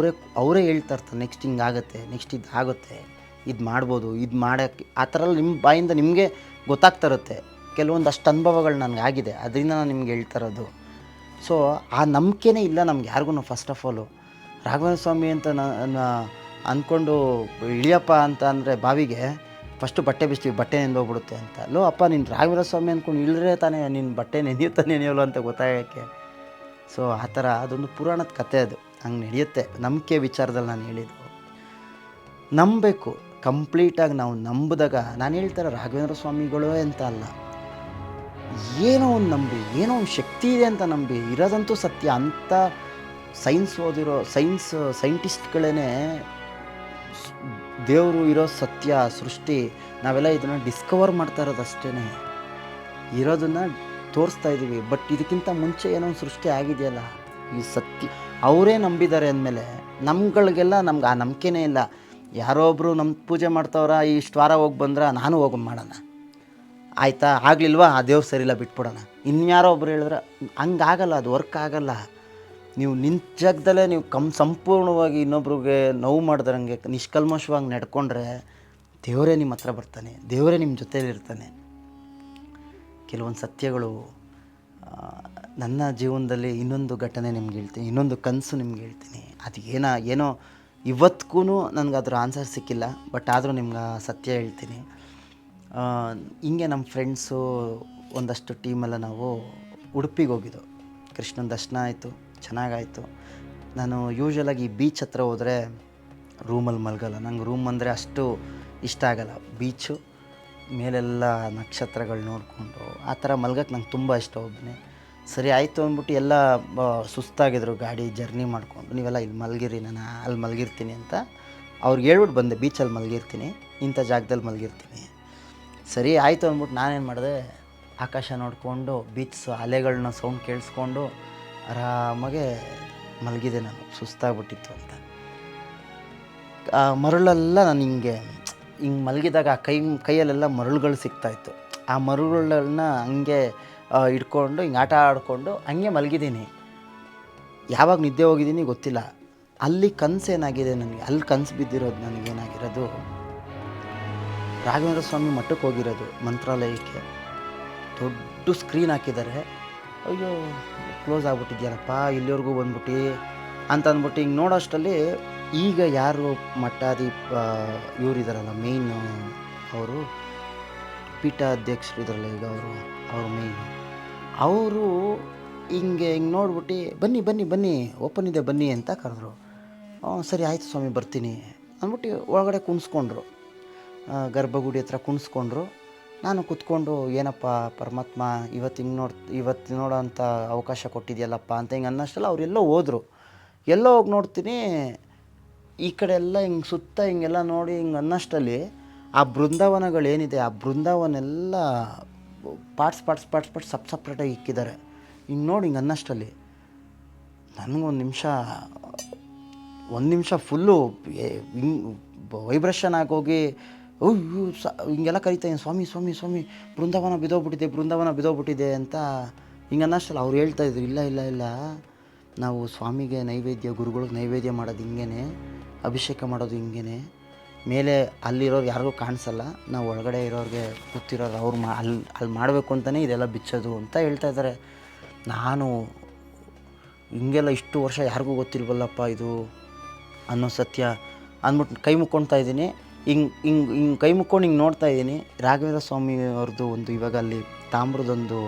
ಅವರೇ ಹೇಳ್ತಾ ಇರ್ತಾರೆ, ನೆಕ್ಸ್ಟ್ ಹಿಂಗಾಗುತ್ತೆ, ನೆಕ್ಸ್ಟ್ ಇದು ಆಗುತ್ತೆ, ಇದು ಮಾಡ್ಬೋದು, ಇದು ಮಾಡೋಕ್ಕೆ ಆ ಥರ ನಿಮ್ಮ ಬಾಯಿಂದ ನಿಮಗೆ ಗೊತ್ತಾಗ್ತಾ ಇರುತ್ತೆ. ಕೆಲವೊಂದಷ್ಟು ಅನುಭವಗಳು ನನಗೆ ಆಗಿದೆ, ಅದರಿಂದ ನಾನು ನಿಮ್ಗೆ ಹೇಳ್ತಾ ಇರೋದು. ಸೊ ಆ ನಂಬಿಕೆನೇ ಇಲ್ಲ ನಮ್ಗೆ ಯಾರಿಗೂ. ಫಸ್ಟ್ ಆಫ್ ಆಲು ರಾಘವೇಂದ್ರ ಸ್ವಾಮಿ ಅಂತ ಅಂದ್ಕೊಂಡು ಇಳಿಯಪ್ಪ ಅಂತ ಅಂದರೆ ಬಾವಿಗೆ ಫಸ್ಟು ಬಟ್ಟೆ ಬಿಸ್ತೀವಿ, ಬಟ್ಟೆ ನೆಂದೋಗ್ಬಿಡುತ್ತೆ ಅಂತ. ಅಪ್ಪ ನೀನು ರಾಘವೇಂದ್ರ ಸ್ವಾಮಿ ಅಂದ್ಕೊಂಡು ಇಳಿದ್ರೆ ತಾನೇ ನಿನ್ನ ಬಟ್ಟೆ ನೆನೆಯೋಲ್ಲ ಅಂತ ಗೊತ್ತಾಗೋಕ್ಕೆ. ಸೊ ಆ ಥರ ಅದೊಂದು ಪುರಾಣದ ಕಥೆ, ಅದು ಹಂಗೆ ನಡೆಯುತ್ತೆ. ನಂಬಿಕೆ ವಿಚಾರದಲ್ಲಿ ನಾನು ಹೇಳಿದ್ದು, ನಂಬಬೇಕು ಕಂಪ್ಲೀಟಾಗಿ. ನಾವು ನಂಬಿದಾಗ ನಾನು ಹೇಳ್ತಾರೆ ರಾಘವೇಂದ್ರ ಸ್ವಾಮಿಗಳು ಅಂತ ಅಲ್ಲ, ಏನೋ ಒಂದು ನಂಬಿ, ಏನೋ ಒಂದು ಶಕ್ತಿ ಇದೆ ಅಂತ ನಂಬಿ, ಇರೋದಂತೂ ಸತ್ಯ. ಅಂಥ ಸೈನ್ಸ್ ಓದಿರೋ ಸೈಂಟಿಸ್ಟ್ಗಳೇ ದೇವರು ಇರೋ ಸತ್ಯ ಸೃಷ್ಟಿ, ನಾವೆಲ್ಲ ಇದನ್ನು ಡಿಸ್ಕವರ್ ಮಾಡ್ತಾ ಇರೋದು ಅಷ್ಟೇ, ಇರೋದನ್ನು ತೋರಿಸ್ತಾ ಇದ್ದೀವಿ. ಬಟ್ ಇದಕ್ಕಿಂತ ಮುಂಚೆ ಏನೋ ಒಂದು ಸೃಷ್ಟಿ ಆಗಿದೆಯಲ್ಲ, ಈ ಸತ್ಯ ಅವರೇ ನಂಬಿದ್ದಾರೆ ಅಂದಮೇಲೆ ನಮ್ಗಳಿಗೆಲ್ಲ ನಮ್ಗೆ ಆ ನಂಬಿಕೆನೇ ಇಲ್ಲ. ಯಾರೋ ಒಬ್ಬರು ನಮ್ಮ ಪೂಜೆ ಮಾಡ್ತವ್ರ, ಇಷ್ಟು ವಾರ ಹೋಗಿ ಬಂದ್ರೆ ನಾನು ಹೋಗಿ ಮಾಡೋಣ, ಆಯಿತಾ, ಆಗಲಿಲ್ವಾ ಆ ದೇವ್ರು ಸರಿಯಿಲ್ಲ ಬಿಟ್ಬಿಡೋಣ. ಇನ್ಯಾರೋ ಒಬ್ರು ಹೇಳಿದ್ರೆ ಹಂಗಾಗಲ್ಲ, ಅದು ವರ್ಕ್ ಆಗಲ್ಲ. ನೀವು ನಿಂತ ಜಾಗದಲ್ಲೇ ನೀವು ಸಂಪೂರ್ಣವಾಗಿ ಇನ್ನೊಬ್ರಿಗೆ ನೋವು ಮಾಡ್ದಂಗೆ ನಿಷ್ಕಲ್ಮಶವಾಗಿ ನಡ್ಕೊಂಡ್ರೆ ದೇವರೇ ನಿಮ್ಮ ಹತ್ರ ಬರ್ತಾನೆ, ದೇವರೇ ನಿಮ್ಮ ಜೊತೆಯಲ್ಲಿರ್ತಾನೆ. ಕೆಲವೊಂದು ಸತ್ಯಗಳು ನನ್ನ ಜೀವನದಲ್ಲಿ ಇನ್ನೊಂದು ಘಟನೆ ನಿಮ್ಗೆ ಹೇಳ್ತೀನಿ, ಇನ್ನೊಂದು ಕನಸು ನಿಮ್ಗೆ ಹೇಳ್ತೀನಿ. ಅದು ಏನೋ ಇವತ್ತಿಗೂ ನನಗೆ ಅದ್ರ ಆನ್ಸರ್ ಸಿಕ್ಕಿಲ್ಲ, ಬಟ್ ಆದರೂ ನಿಮ್ಗೆ ಸತ್ಯ ಹೇಳ್ತೀನಿ. ಹಿಂಗೆ ನಮ್ಮ ಫ್ರೆಂಡ್ಸು ಒಂದಷ್ಟು ಟೀಮೆಲ್ಲ ನಾವು ಉಡುಪಿಗೆ ಹೋಗಿದ್ದು. ಕೃಷ್ಣನ ದರ್ಶನ ಆಯಿತು, ಚೆನ್ನಾಗಾಯಿತು. ನಾನು ಯೂಶ್ವಲಾಗಿ ಬೀಚ್ ಹತ್ರ ಹೋದರೆ ರೂಮಲ್ಲಿ ಮಲಗಲ್ಲ, ನಂಗೆ ರೂಮ್ ಅಂದರೆ ಅಷ್ಟು ಇಷ್ಟ ಆಗಲ್ಲ. ಬೀಚು ಮೇಲೆಲ್ಲ ನಕ್ಷತ್ರಗಳು ನೋಡಿಕೊಂಡು ಆ ಥರ ಮಲ್ಗಕ್ಕೆ ನಂಗೆ ತುಂಬ ಇಷ್ಟ ಒಬ್ಬನೇ. ಸರಿ ಆಯಿತು ಅಂದ್ಬಿಟ್ಟು ಎಲ್ಲ ಸುಸ್ತಾಗಿದ್ರು ಗಾಡಿ ಜರ್ನಿ ಮಾಡಿಕೊಂಡು, ನೀವೆಲ್ಲ ಇಲ್ಲಿ ಮಲಗಿರಿ, ನಾನು ಅಲ್ಲಿ ಮಲಗಿರ್ತೀನಿ ಅಂತ ಅವ್ರಿಗೆ ಹೇಳ್ಬಿಟ್ಟು ಬಂದೆ, ಬೀಚಲ್ಲಿ ಮಲಗಿರ್ತೀನಿ, ಇಂಥ ಜಾಗದಲ್ಲಿ ಮಲಗಿರ್ತೀನಿ. ಸರಿ ಆಯಿತು ಅಂದ್ಬಿಟ್ಟು ನಾನೇನು ಮಾಡಿದೆ, ಆಕಾಶ ನೋಡಿಕೊಂಡು ಬೀಚ್ಸು ಅಲೆಗಳನ್ನ ಸೌಂಡ್ ಕೇಳಿಸ್ಕೊಂಡು ಆರಾಮಾಗೆ ಮಲಗಿದೆ. ನಾನು ಸುಸ್ತಾಗ್ಬಿಟ್ಟಿತ್ತು ಅಂತ. ಆ ಮರಳೆಲ್ಲ ನಾನು ಹಿಂಗೆ ಮಲಗಿದಾಗ ಆ ಕೈಯಲ್ಲೆಲ್ಲ ಮರಳುಗಳು ಸಿಗ್ತಾಯಿತ್ತು. ಆ ಮರಳುಗಳನ್ನ ಹಂಗೆ ಹಿಡ್ಕೊಂಡು ಹಿಂಗೆ ಆಟ ಆಡಿಕೊಂಡು ಹಂಗೆ ಮಲಗಿದ್ದೀನಿ. ಯಾವಾಗ ನಿದ್ದೆ ಹೋಗಿದ್ದೀನಿ ಗೊತ್ತಿಲ್ಲ. ಅಲ್ಲಿ ಕನಸೇನಾಗಿದೆ ನನಗೆ, ಅಲ್ಲಿ ಕನಸು ಬಿದ್ದಿರೋದು ನನಗೇನಾಗಿರೋದು, ರಾಘವೇಂದ್ರ ಸ್ವಾಮಿ ಮಠಕ್ಕೆ ಹೋಗಿರೋದು ಮಂತ್ರಾಲಯಕ್ಕೆ. ದೊಡ್ಡ ಸ್ಕ್ರೀನ್ ಹಾಕಿದ್ದಾರೆ. ಅಯ್ಯೋ ಕ್ಲೋಸ್ ಆಗ್ಬಿಟ್ಟಿದ್ಯಾರಪ್ಪ ಇಲ್ಲಿವರೆಗೂ ಬಂದ್ಬಿಟ್ಟು ಅಂತ ಅಂದ್ಬಿಟ್ಟು ಹಿಂಗೆ ನೋಡೋಷ್ಟರಲ್ಲಿ ಈಗ ಯಾರು ಮಠಾಧೀಪ ಇವರಿದ್ದಾರಲ್ಲ ಮೇಯ್ನ್ ಅವರು ಪೀಠಾಧ್ಯಕ್ಷರು ಇದ್ದಾರಲ್ಲ ಈಗ ಅವರು ಮೇಯ್ನು ಅವರು ಹಿಂಗೆ ನೋಡ್ಬಿಟ್ಟು ಬನ್ನಿ ಬನ್ನಿ ಬನ್ನಿ ಓಪನ್ ಇದೆ ಬನ್ನಿ ಅಂತ ಕರೆದ್ರು. ಸರಿ ಆಯಿತು ಸ್ವಾಮಿ ಬರ್ತೀನಿ ಅಂದ್ಬಿಟ್ಟು ಒಳಗಡೆ ಕುಣಿಸ್ಕೊಂಡ್ರು. ಗರ್ಭಗುಡಿ ಹತ್ರ ಕುಣಿಸ್ಕೊಂಡ್ರು. ನಾನು ಕೂತ್ಕೊಂಡು ಏನಪ್ಪ ಪರಮಾತ್ಮ ಇವತ್ತು ನೋಡೋ ಅಂಥ ಅವಕಾಶ ಕೊಟ್ಟಿದೆಯಲ್ಲಪ್ಪ ಅಂತ ಹಿಂಗೆ ಅನ್ನೋಷ್ಟಲ್ಲ ಅವರೆಲ್ಲೋ ಹೋದರು. ಎಲ್ಲೋ ಹೋಗಿ ನೋಡ್ತೀನಿ ಈ ಕಡೆ ಎಲ್ಲ ಹಿಂಗೆ ಸುತ್ತ ಹಿಂಗೆಲ್ಲ ನೋಡಿ ಹಿಂಗೆ ಅನ್ನೋಷ್ಟರಲ್ಲಿ ಆ ಬೃಂದಾವನಗಳೇನಿದೆ ಆ ಬೃಂದಾವನೆಲ್ಲ ಪಾರ್ಟ್ಸ್ ಸಪ್ರೇಟಾಗಿ ಇಕ್ಕಿದ್ದಾರೆ. ಹಿಂಗೆ ನೋಡಿ ಹಿಂಗೆ ಅನ್ನೋಷ್ಟರಲ್ಲಿ ಒಂದು ನಿಮಿಷ ಫುಲ್ಲು ವೈಬ್ರೇಷನ್ ಆಗೋಗಿ ಹಿಂಗೆಲ್ಲ ಕರಿತಾಯಿದ್ದೀನಿ, ಸ್ವಾಮಿ ಬೃಂದಾವನ ಬಿದ್ದೋಗ್ಬಿಟ್ಟಿದೆ ಅಂತ ಹಿಂಗೆ ಅನ್ನೋಷ್ಟಲ್ಲ ಅವ್ರು ಹೇಳ್ತಾಯಿದ್ರು, ಇಲ್ಲ ನಾವು ಸ್ವಾಮಿಗೆ ನೈವೇದ್ಯ, ಗುರುಗಳಿಗೆ ನೈವೇದ್ಯ ಮಾಡೋದು ಹಿಂಗೇ, ಅಭಿಷೇಕ ಮಾಡೋದು ಹಿಂಗೇ, ಮೇಲೆ ಅಲ್ಲಿರೋರು ಯಾರಿಗೂ ಕಾಣಿಸಲ್ಲ, ನಾವು ಒಳಗಡೆ ಇರೋರಿಗೆ ಕೂತಿರೋರು ಅವ್ರು ಅಲ್ಲಿ ಮಾಡಬೇಕು ಅಂತಲೇ ಇದೆಲ್ಲ ಬಿಚ್ಚೋದು ಅಂತ ಹೇಳ್ತಾಯಿದ್ದಾರೆ. ನಾನು ಹಿಂಗೆಲ್ಲ ಇಷ್ಟು ವರ್ಷ ಯಾರಿಗೂ ಗೊತ್ತಿಲ್ವಲ್ಲಪ್ಪ ಇದು ಅನ್ನೋ ಸತ್ಯ ಅಂದ್ಬಿಟ್ಟು ಕೈ ಮುಕ್ಕೊಳ್ತಾ ಇದ್ದೀನಿ. ಹಿಂಗೆ ಕೈ ಮುಕ್ಕೊಂಡು ಹಿಂಗೆ ನೋಡ್ತಾ ಇದ್ದೀನಿ. ರಾಘವೇಂದ್ರ ಸ್ವಾಮಿ ಅವ್ರದ್ದು ಒಂದು ಇವಾಗ ಅಲ್ಲಿ ತಾಮ್ರದೊಂದು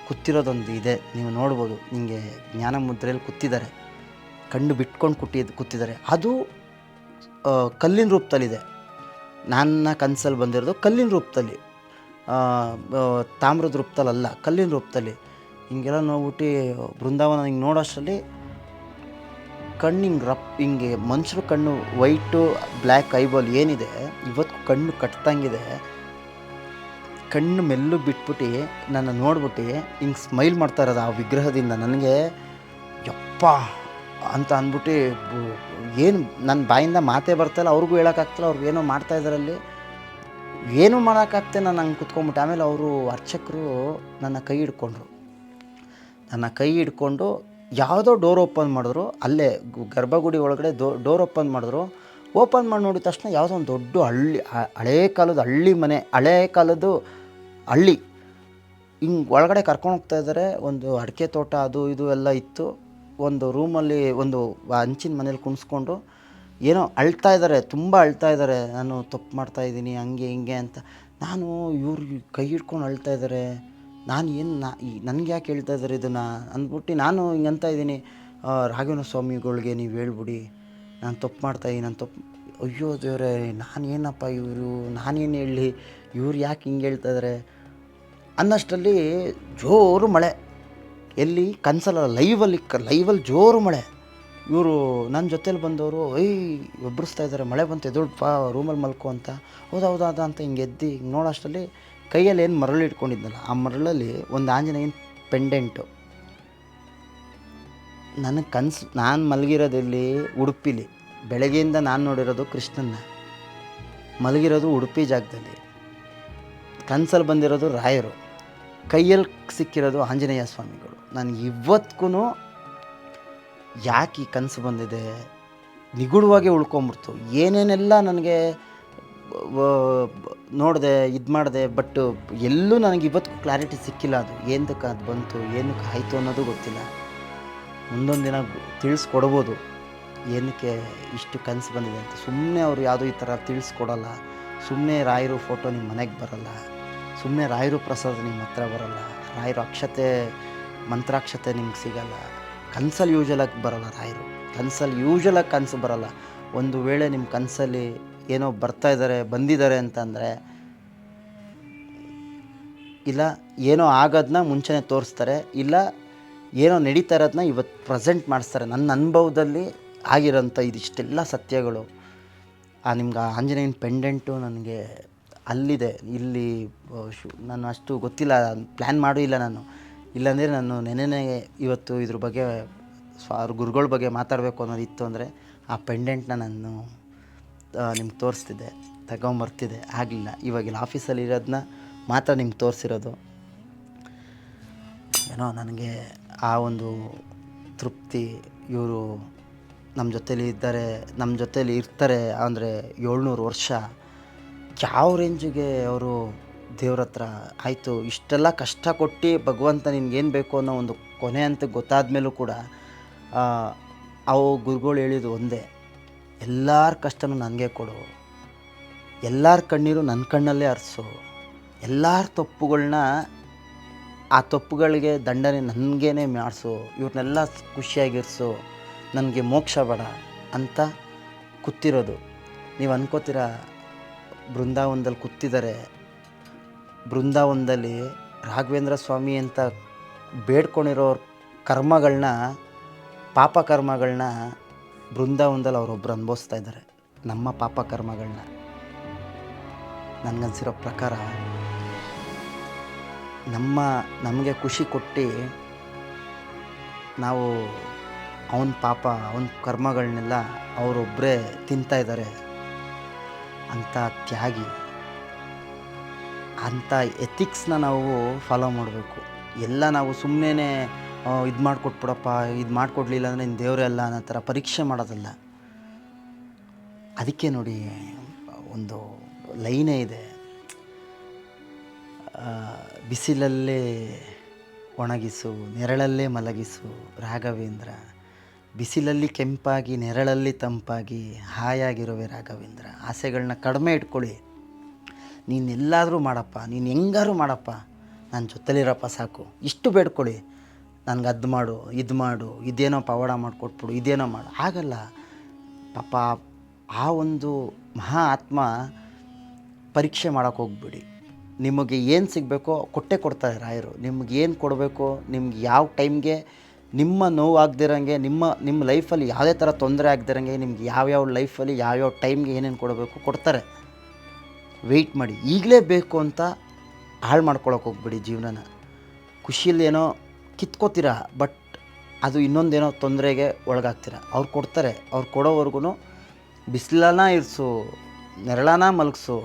ಕೂತಿರೋದೊಂದು ಇದೆ, ನೀವು ನೋಡ್ಬೋದು. ಹಿಂಗೆ ಜ್ಞಾನ ಮುದ್ರೆಯಲ್ಲಿ ಕೂತಿದ್ದಾರೆ, ಕಣ್ಣು ಬಿಟ್ಕೊಂಡು ಕೂತಿದ್ದಾರೆ. ಅದು ಕಲ್ಲಿನ ರೂಪದಲ್ಲಿದೆ. ನನ್ನ ಕನಸಲ್ಲಿ ಬಂದಿರೋದು ಕಲ್ಲಿನ ರೂಪದಲ್ಲಿ, ತಾಮ್ರದ ರೂಪದಲ್ಲಲ್ಲ, ಕಲ್ಲಿನ ರೂಪದಲ್ಲಿ. ಹಿಂಗೆಲ್ಲ ನೋಡ್ಬಿಟ್ಟು ಬೃಂದಾವನ ಹಿಂಗೆ ನೋಡೋಷ್ಟರಲ್ಲಿ ಕಣ್ಣು ಹಿಂಗೆ ಮನುಷ್ಯರು ಕಣ್ಣು ವೈಟು ಬ್ಲ್ಯಾಕ್ ಐಬಾಲ್ ಏನಿದೆ ಇವತ್ತು ಕಣ್ಣು ಕಟ್ತಂಗಿದೆ. ಕಣ್ಣು ಮೆಲ್ಲು ಬಿಟ್ಬಿಟ್ಟು ನನ್ನ ನೋಡ್ಬಿಟ್ಟು ಹಿಂಗೆ ಸ್ಮೈಲ್ ಮಾಡ್ತಾ ಇರೋದು ಆ ವಿಗ್ರಹದಿಂದ. ನನಗೆ ಯಪ್ಪ ಅಂತ ಅಂದ್ಬಿಟ್ಟು ಏನು ನನ್ನ ಬಾಯಿಂದ ಮಾತೇ ಬರ್ತಾಯಿಲ್ಲ, ಅವ್ರಿಗೂ ಹೇಳೋಕ್ಕಾಗ್ತಿಲ್ಲ. ಅವ್ರು ಏನೋ ಮಾಡ್ತಾಯಿದ್ದಾರಲ್ಲಿ, ಏನೂ ಮಾಡೋಕ್ಕಾಗ್ತೆ. ನಾನು ಹಂಗೆ ಕುತ್ಕೊಂಡ್ಬಿಟ್ಟು ಆಮೇಲೆ ಅವರು ಅರ್ಚಕರು ನನ್ನ ಕೈ ಹಿಡ್ಕೊಂಡು ಯಾವುದೋ ಡೋರ್ ಓಪನ್ ಮಾಡಿದ್ರು. ಅಲ್ಲೇ ಗರ್ಭಗುಡಿ ಒಳಗಡೆ ಡೋರ್ ಓಪನ್ ಮಾಡಿದ್ರು. ಓಪನ್ ಮಾಡಿ ನೋಡಿದ ತಕ್ಷಣ ಯಾವುದೋ ಒಂದು ದೊಡ್ಡ ಹಳೇ ಕಾಲದ ಹಳ್ಳಿ ಹಿಂಗೆ ಒಳಗಡೆ ಕರ್ಕೊಂಡು ಹೋಗ್ತಾ ಇದ್ದಾರೆ. ಒಂದು ಅಡಿಕೆ ತೋಟ ಅದು ಇದು ಎಲ್ಲ ಇತ್ತು. ಒಂದು ರೂಮಲ್ಲಿ ಒಂದು ಹಂಚಿನ ಮನೇಲಿ ಕುಣಿಸ್ಕೊಂಡು ಏನೋ ಅಳ್ತಾ ಇದ್ದಾರೆ, ತುಂಬ ಅಳ್ತಾ ಇದ್ದಾರೆ. ನಾನು ತಪ್ಪು ಮಾಡ್ತಾಯಿದ್ದೀನಿ ಹಂಗೆ ಹಿಂಗೆ ಅಂತ. ನಾನು ಇವ್ರು ಕೈ ಹಿಡ್ಕೊಂಡು ಅಳ್ತಾ ಇದ್ದಾರೆ, ನಾನು ನನಗೆ ಯಾಕೆ ಹೇಳ್ತಾ ಇದ್ದಾರೆ ಇದನ್ನು ಅಂದ್ಬಿಟ್ಟು ನಾನು ಹಿಂಗೆ ಅಂತ ಇದ್ದೀನಿ. ರಾಘವೇಂದ್ರ ಸ್ವಾಮಿಗಳಿಗೆ ನೀವು ಹೇಳ್ಬಿಡಿ ನಾನು ತಪ್ಪು ಮಾಡ್ತಾಯಿದ್ದೀನಿ, ಅಯ್ಯೋ ದೇವರೇ ನಾನೇನಪ್ಪ ನಾನೇನು ಹೇಳಲಿ, ಇವ್ರು ಯಾಕೆ ಹಿಂಗೆ ಹೇಳ್ತಾ ಇದ್ದಾರೆ ಅನ್ನೋಷ್ಟರಲ್ಲಿ ಜೋರು ಮಳೆ. ಎಲ್ಲಿ ಕನಸಲ್ಲ, ಲೈವಲ್ಲಿ ಜೋರು ಮಳೆ. ಇವರು ನನ್ನ ಜೊತೇಲಿ ಬಂದವರು ಒಬ್ಬರಿಸ್ತಾ ಇದ್ದಾರೆ, ಮಳೆ ಬಂತು ಎದುರುಪ್ಪ ರೂಮಲ್ಲಿ ಮಲ್ಕೊ ಅಂತ. ಹೌದಾ ಅಂತ ಹಿಂಗೆ ಎದ್ದು ಹಿಂಗೆ ನೋಡೋಷ್ಟರಲ್ಲಿ ಕೈಯಲ್ಲಿ ಏನು ಮರಳು ಇಟ್ಕೊಂಡಿದ್ನಲ್ಲ ಆ ಮರಳಲ್ಲಿ ಒಂದು ಆಂಜನೇಯನ ಪೆಂಡೆಂಟು. ನನಗೆ ನಾನು ಮಲಗಿರೋದಲ್ಲಿ ಉಡುಪಿಲಿ, ಬೆಳಗ್ಗೆಯಿಂದ ನಾನು ನೋಡಿರೋದು ಕೃಷ್ಣನ್ನ, ಮಲಗಿರೋದು ಉಡುಪಿ ಜಾಗದಲ್ಲಿ, ಕನಸಲ್ಲಿ ಬಂದಿರೋದು ರಾಯರು, ಕೈಯಲ್ಲಿ ಸಿಕ್ಕಿರೋದು ಆಂಜನೇಯ ಸ್ವಾಮಿಗಳು. ನನಗೆ ಇವತ್ತಿಗೂ ಯಾಕೆ ಈ ಕನಸು ಬಂದಿದೆ ನಿಗೂಢವಾಗಿ ಉಳ್ಕೊಂಬಿಡ್ತು. ಏನೇನೆಲ್ಲ ನನಗೆ ನೋಡಿದೆ, ಇದು ಮಾಡಿದೆ, ಬಟ್ ಎಲ್ಲೂ ನನಗೆ ಇವತ್ತಿಗೂ ಕ್ಲಾರಿಟಿ ಸಿಕ್ಕಿಲ್ಲ. ಅದು ಏನಕ್ಕೆ ಅದು ಬಂತು, ಏನಕ್ಕೆ ಆಯಿತು ಅನ್ನೋದು ಗೊತ್ತಿಲ್ಲ. ಮುಂದೊಂದು ದಿನ ತಿಳಿಸ್ಕೊಡ್ಬೋದು ಏನಕ್ಕೆ ಇಷ್ಟು ಕನಸು ಬಂದಿದೆ ಅಂತ. ಸುಮ್ಮನೆ ಅವರು ಯಾವುದೋ ಈ ಥರ ತಿಳಿಸ್ಕೊಡಲ್ಲ. ಸುಮ್ಮನೆ ರಾಯರು ಫೋಟೋ ನಿಮ್ಮ ಮನೆಗೆ ಬರಲ್ಲ, ಸುಮ್ಮನೆ ರಾಯರು ಪ್ರಸಾದ ನಿಮ್ಮ ಹತ್ರ ಬರಲ್ಲ, ರಾಯರು ಮಂತ್ರಾಕ್ಷತೆ ನಿಮ್ಗೆ ಸಿಗಲ್ಲ. ಕನಸಲ್ಲಿ ಯೂಶಲಾಗಿ ಬರಲ್ಲ ರಾಯರು, ಯೂಶಲಾಗಿ ಕನಸು ಬರಲ್ಲ. ಒಂದು ವೇಳೆ ನಿಮ್ಮ ಕನಸಲ್ಲಿ ಏನೋ ಬಂದಿದ್ದಾರೆ ಅಂತಂದರೆ, ಇಲ್ಲ ಏನೋ ಆಗೋದನ್ನ ಮುಂಚೆನೇ ತೋರಿಸ್ತಾರೆ, ಇಲ್ಲ ಏನೋ ನಡೀತಾ ಇರೋದನ್ನ ಇವತ್ತು ಪ್ರೆಸೆಂಟ್ ಮಾಡಿಸ್ತಾರೆ. ನನ್ನ ಅನುಭವದಲ್ಲಿ ಆಗಿರೋಂಥ ಇದಿಷ್ಟೆಲ್ಲ ಸತ್ಯಗಳು. ನಿಮ್ಗೆ ಆಂಜನೇಯನ ಪೆಂಡೆಂಟು ನನಗೆ ಅಲ್ಲಿದೆ. ಇಲ್ಲಿ ನಾನು ಅಷ್ಟು ಗೊತ್ತಿಲ್ಲ, ಪ್ಲ್ಯಾನ್ ಮಾಡೂ ಇಲ್ಲ ನಾನು. ಇಲ್ಲಾಂದರೆ ನಾನು ನೆನ್ನೆನೇ ಇವತ್ತು ಇದ್ರ ಬಗ್ಗೆ ಅವ್ರ ಗುರುಗಳ ಬಗ್ಗೆ ಮಾತಾಡಬೇಕು ಅನ್ನೋದಿತ್ತು ಅಂದರೆ ಆ ಪೆಂಡೆಂಟ್ನ ನಾನು ನಿಮ್ಗೆ ತೋರಿಸ್ತಿದ್ದೆ, ತಗೊಂಬರ್ತಿದ್ದೆ. ಆಗಲಿಲ್ಲ. ಇವಾಗಿಲ್ಲ, ಆಫೀಸಲ್ಲಿ ಇರೋದನ್ನ ಮಾತ್ರ ನಿಮ್ಗೆ ತೋರಿಸಿರೋದು. ಏನೋ ನನಗೆ ಆ ಒಂದು ತೃಪ್ತಿ, ಇವರು ನಮ್ಮ ಜೊತೇಲಿ ಇದ್ದಾರೆ, ನಮ್ಮ ಜೊತೇಲಿ ಇರ್ತಾರೆ ಅಂದರೆ 700 ವರ್ಷ. ಯಾವ ರೇಂಜಿಗೆ ಅವರು ದೇವ್ರ ಹತ್ರ ಆಯಿತು ಇಷ್ಟೆಲ್ಲ ಕಷ್ಟ ಕೊಟ್ಟು ಭಗವಂತ ನಿನ್ಗೇನು ಬೇಕು ಅನ್ನೋ ಒಂದು ಕೊನೆ ಅಂತ ಗೊತ್ತಾದ ಮೇಲೂ ಕೂಡ ಅವು ಗುರುಗಳು ಹೇಳಿದ್ದು ಒಂದೇ, ಎಲ್ಲರ ಕಷ್ಟನೂ ನನಗೆ ಕೊಡು, ಎಲ್ಲರ ಕಣ್ಣೀರು ನನ್ನ ಕಣ್ಣಲ್ಲೇ ಹರಿಸು, ಎಲ್ಲರ ತಪ್ಪುಗಳನ್ನ ಆ ತಪ್ಪುಗಳಿಗೆ ದಂಡನೆ ನನಗೇನೆ ಮಾಡಿಸು, ಇವ್ರನ್ನೆಲ್ಲ ಖುಷಿಯಾಗಿರಿಸು, ನನಗೆ ಮೋಕ್ಷ ಬೇಡ ಅಂತ ಕೂತಿರೋದು. ನೀವು ಅನ್ಕೋತೀರ ಬೃಂದಾವನದಲ್ಲಿ ಕೂತಿದ್ದಾರೆ, ಬೃಂದಾವನದಲ್ಲಿ ರಾಘವೇಂದ್ರ ಸ್ವಾಮಿ ಅಂತ ಬೇಡ್ಕೊಂಡಿರೋ ಕರ್ಮಗಳನ್ನ, ಪಾಪ ಕರ್ಮಗಳನ್ನ ಬೃಂದಾವನದಲ್ಲಿ ಅವರೊಬ್ಬರು ಅನುಭವಿಸ್ತಾ ಇದ್ದಾರೆ. ನಮ್ಮ ಪಾಪ ಕರ್ಮಗಳನ್ನ ನನಗನ್ಸಿರೋ ಪ್ರಕಾರ ನಮಗೆ ಖುಷಿ ಕೊಟ್ಟು ನಾವು ಅವನ ಪಾಪ ಅವನ ಕರ್ಮಗಳನ್ನೆಲ್ಲ ಅವರೊಬ್ಬರೇ ತಿಂತಾಯಿದ್ದಾರೆ. ಅಂಥ ತ್ಯಾಗಿ, ಅಂಥ ಎಥಿಕ್ಸ್ನ ನಾವು ಫಾಲೋ ಮಾಡಬೇಕು. ಎಲ್ಲ ನಾವು ಸುಮ್ಮನೆ ಇದು ಮಾಡಿಕೊಟ್ಬಿಡಪ್ಪ, ಇದು ಮಾಡಿಕೊಡ್ಲಿಲ್ಲ ಅಂದರೆ ನಿನ್ನ ದೇವರೇ ಅಲ್ಲ ಅನ್ನೋ ಥರ ಪರೀಕ್ಷೆ ಮಾಡೋದಲ್ಲ. ಅದಕ್ಕೆ ನೋಡಿ ಒಂದು ಲೈನೇ ಇದೆ, ಬಿಸಿಲಲ್ಲೇ ಒಣಗಿಸು, ನೆರಳಲ್ಲೇ ಮಲಗಿಸು ರಾಘವೇಂದ್ರ, ಬಿಸಿಲಲ್ಲಿ ಕೆಂಪಾಗಿ ನೆರಳಲ್ಲಿ ತಂಪಾಗಿ ಹಾಯಾಗಿರುವೆ ರಾಘವೇಂದ್ರ. ಆಸೆಗಳನ್ನ ಕಡಿಮೆ ಇಟ್ಕೊಳ್ಳಿ. ನೀನು ಎಲ್ಲಾದರೂ ಮಾಡಪ್ಪ, ನೀನು ಹೆಂಗಾರು ಮಾಡಪ್ಪ, ನನ್ನ ಜೊತೆಲಿರಪ್ಪ ಸಾಕು, ಇಷ್ಟು ಬೇಡ್ಕೊಳ್ಳಿ. ನನಗೆ ಅದು ಮಾಡು, ಇದು ಮಾಡು, ಇದೇನೋ ಪವಾಡ ಮಾಡಿಕೊಟ್ಬಿಡು, ಇದೇನೋ ಮಾಡು. ಆಗಲ್ಲ ಪಾಪ. ಆ ಒಂದು ಮಹಾ ಆತ್ಮ ಪರೀಕ್ಷೆ ಮಾಡೋಕ್ಕೆ ಹೋಗ್ಬಿಡಿ. ನಿಮಗೆ ಏನು ಸಿಗಬೇಕೋ ಕೊಟ್ಟೇ ಕೊಡ್ತಾರೆ ರಾಯರು. ನಿಮ್ಗೆ ಏನು ಕೊಡಬೇಕು, ನಿಮ್ಗೆ ಯಾವ ಟೈಮ್ಗೆ ನಿಮ್ಮ ನೋವು ಆಗದಿರಂಗೆ, ನಿಮ್ಮ ಲೈಫಲ್ಲಿ ಯಾವುದೇ ಥರ ತೊಂದರೆ ಆಗದಿರಂಗೆ, ನಿಮ್ಗೆ ಯಾವ್ಯಾವ ಲೈಫಲ್ಲಿ ಯಾವ್ಯಾವ ಟೈಮ್ಗೆ ಏನೇನು ಕೊಡಬೇಕು ಕೊಡ್ತಾರೆ. ವೆಯ್ಟ್ ಮಾಡಿ. ಈಗಲೇ ಬೇಕು ಅಂತ ಹಾಳು ಮಾಡ್ಕೊಳಕ್ಕೆ ಹೋಗ್ಬಿಡಿ ಜೀವನನ. ಖುಷಿಯಲ್ಲಿ ಏನೋ ಕಿತ್ಕೋತೀರ, ಬಟ್ ಅದು ಇನ್ನೊಂದೇನೋ ತೊಂದರೆಗೆ ಒಳಗಾಗ್ತೀರ. ಅವ್ರು ಕೊಡ್ತಾರೆ, ಅವ್ರು ಕೊಡೋವರೆಗೂ ಬಿಸಿಲನ ಇರಿಸು, ನೆರಳನ ಮಲಗಿಸು,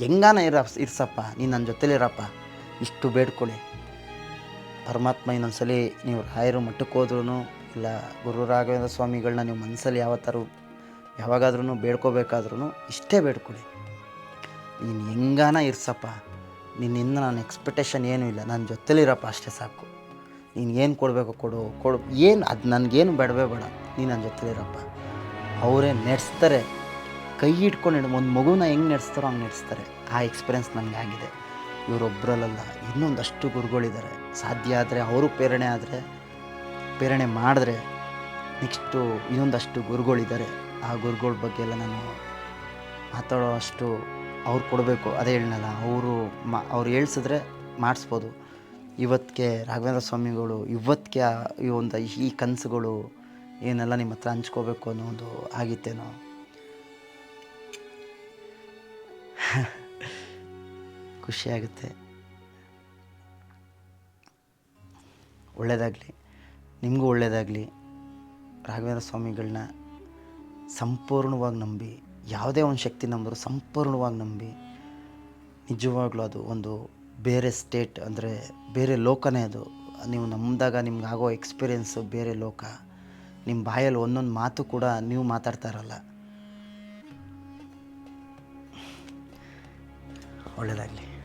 ಹೆಂಗಾನ ಇರ್ಸಪ್ಪ, ನೀನು ನನ್ನ ಜೊತೆಲಿರಪ್ಪ, ಇಷ್ಟು ಬೇಡ್ಕೊಳ್ಳಿ. ಪರಮಾತ್ಮ ಇನ್ನೊಂದ್ಸಲಿ ನೀವು ರಾಯರು ಮಠಕ್ಕೆ ಹೋದ್ರೂ ಇಲ್ಲ ಗುರು ರಾಘವೇಂದ್ರ ಸ್ವಾಮಿಗಳನ್ನ ನೀವು ಮನಸ್ಸಲ್ಲಿ ಯಾವಾಗಾದ್ರೂ ಬೇಡ್ಕೋಬೇಕಾದ್ರೂ ಇಷ್ಟೇ ಬೇಡ್ಕೊಳ್ಳಿ, ನೀನು ಹೆಂಗಾನ ಇರ್ಸಪ್ಪ, ನಿನ್ನಿಂದ ನಾನು ಎಕ್ಸ್ಪೆಕ್ಟೇಷನ್ ಏನೂ ಇಲ್ಲ, ನನ್ನ ಜೊತೆಲಿರಪ್ಪ ಅಷ್ಟೇ ಸಾಕು. ನೀನು ಏನು ಕೊಡಬೇಕು ಕೊಡು, ಏನು ಅದು ನನಗೇನು ಬೇಡವೇ ಬೇಡ, ನೀನು ನನ್ನ ಜೊತೆಲಿರಪ್ಪ. ಅವರೇ ನಡೆಸ್ತಾರೆ, ಕೈ ಇಟ್ಕೊಂಡು ಒಂದು ಮಗುನ ಹೆಂಗೆ ನಡೆಸ್ತಾರೋ ಹಂಗೆ ನಡೆಸ್ತಾರೆ. ಆ ಎಕ್ಸ್ಪೀರಿಯೆನ್ಸ್ ನನಗೆ ಆಗಿದೆ. ಇವರೊಬ್ಬರಲ್ಲ, ಇನ್ನೊಂದಷ್ಟು ಗುರುಗಳಿದ್ದಾರೆ. ಸಾಧ್ಯ ಆದರೆ ಅವರು ಪ್ರೇರಣೆ ಮಾಡಿದ್ರೆ ನೆಕ್ಸ್ಟು ಇನ್ನೊಂದಷ್ಟು ಗುರುಗಳಿದ್ದಾರೆ. ಆ ಗುರುಗಳ ಬಗ್ಗೆ ಎಲ್ಲ ನಾನು ಮಾತಾಡೋ ಅಷ್ಟು ಅವ್ರು ಕೊಡಬೇಕು. ಅದೇ ಹೇಳನಲ್ಲ, ಅವ್ರು ಹೇಳ್ಸಿದ್ರೆ ಮಾಡಿಸ್ಬೋದು. ಇವತ್ತಿಗೆ ರಾಘವೇಂದ್ರ ಸ್ವಾಮಿಗಳು ಇವತ್ತಿಗೆ ಈ ಕನಸುಗಳು ಏನೆಲ್ಲ ನಿಮ್ಮ ಹತ್ರ ಹಂಚ್ಕೋಬೇಕು ಅನ್ನೋ ಒಂದು ಆಗಿತ್ತೇನೋ. ಖುಷಿಯಾಗುತ್ತೆ. ಒಳ್ಳೆಯದಾಗಲಿ, ನಿಮಗೂ ಒಳ್ಳೆಯದಾಗಲಿ. ರಾಘವೇಂದ್ರ ಸ್ವಾಮಿಗಳನ್ನ ಸಂಪೂರ್ಣವಾಗಿ ನಂಬಿ, ಯಾವುದೇ ಒಂದು ಶಕ್ತಿ ನಂಬಿದ್ರು ಸಂಪೂರ್ಣವಾಗಿ ನಂಬಿ, ನಿಜವಾಗ್ಲೂ ಅದು ಒಂದು ಬೇರೆ ಸ್ಟೇಟ್, ಅಂದರೆ ಬೇರೆ ಲೋಕನೇ ಅದು. ನೀವು ನಂಬಿದಾಗ ನಿಮ್ಗಾಗೋ ಎಕ್ಸ್ಪೀರಿಯೆನ್ಸು ಬೇರೆ ಲೋಕ. ನಿಮ್ಮ ಬಾಯಲ್ಲಿ ಒಂದೊಂದು ಮಾತು ಕೂಡ ನೀವು ಮಾತಾಡ್ತಾ ಇರಲ್ಲ. ಒಳ್ಳೆಯದಾಗಲಿ.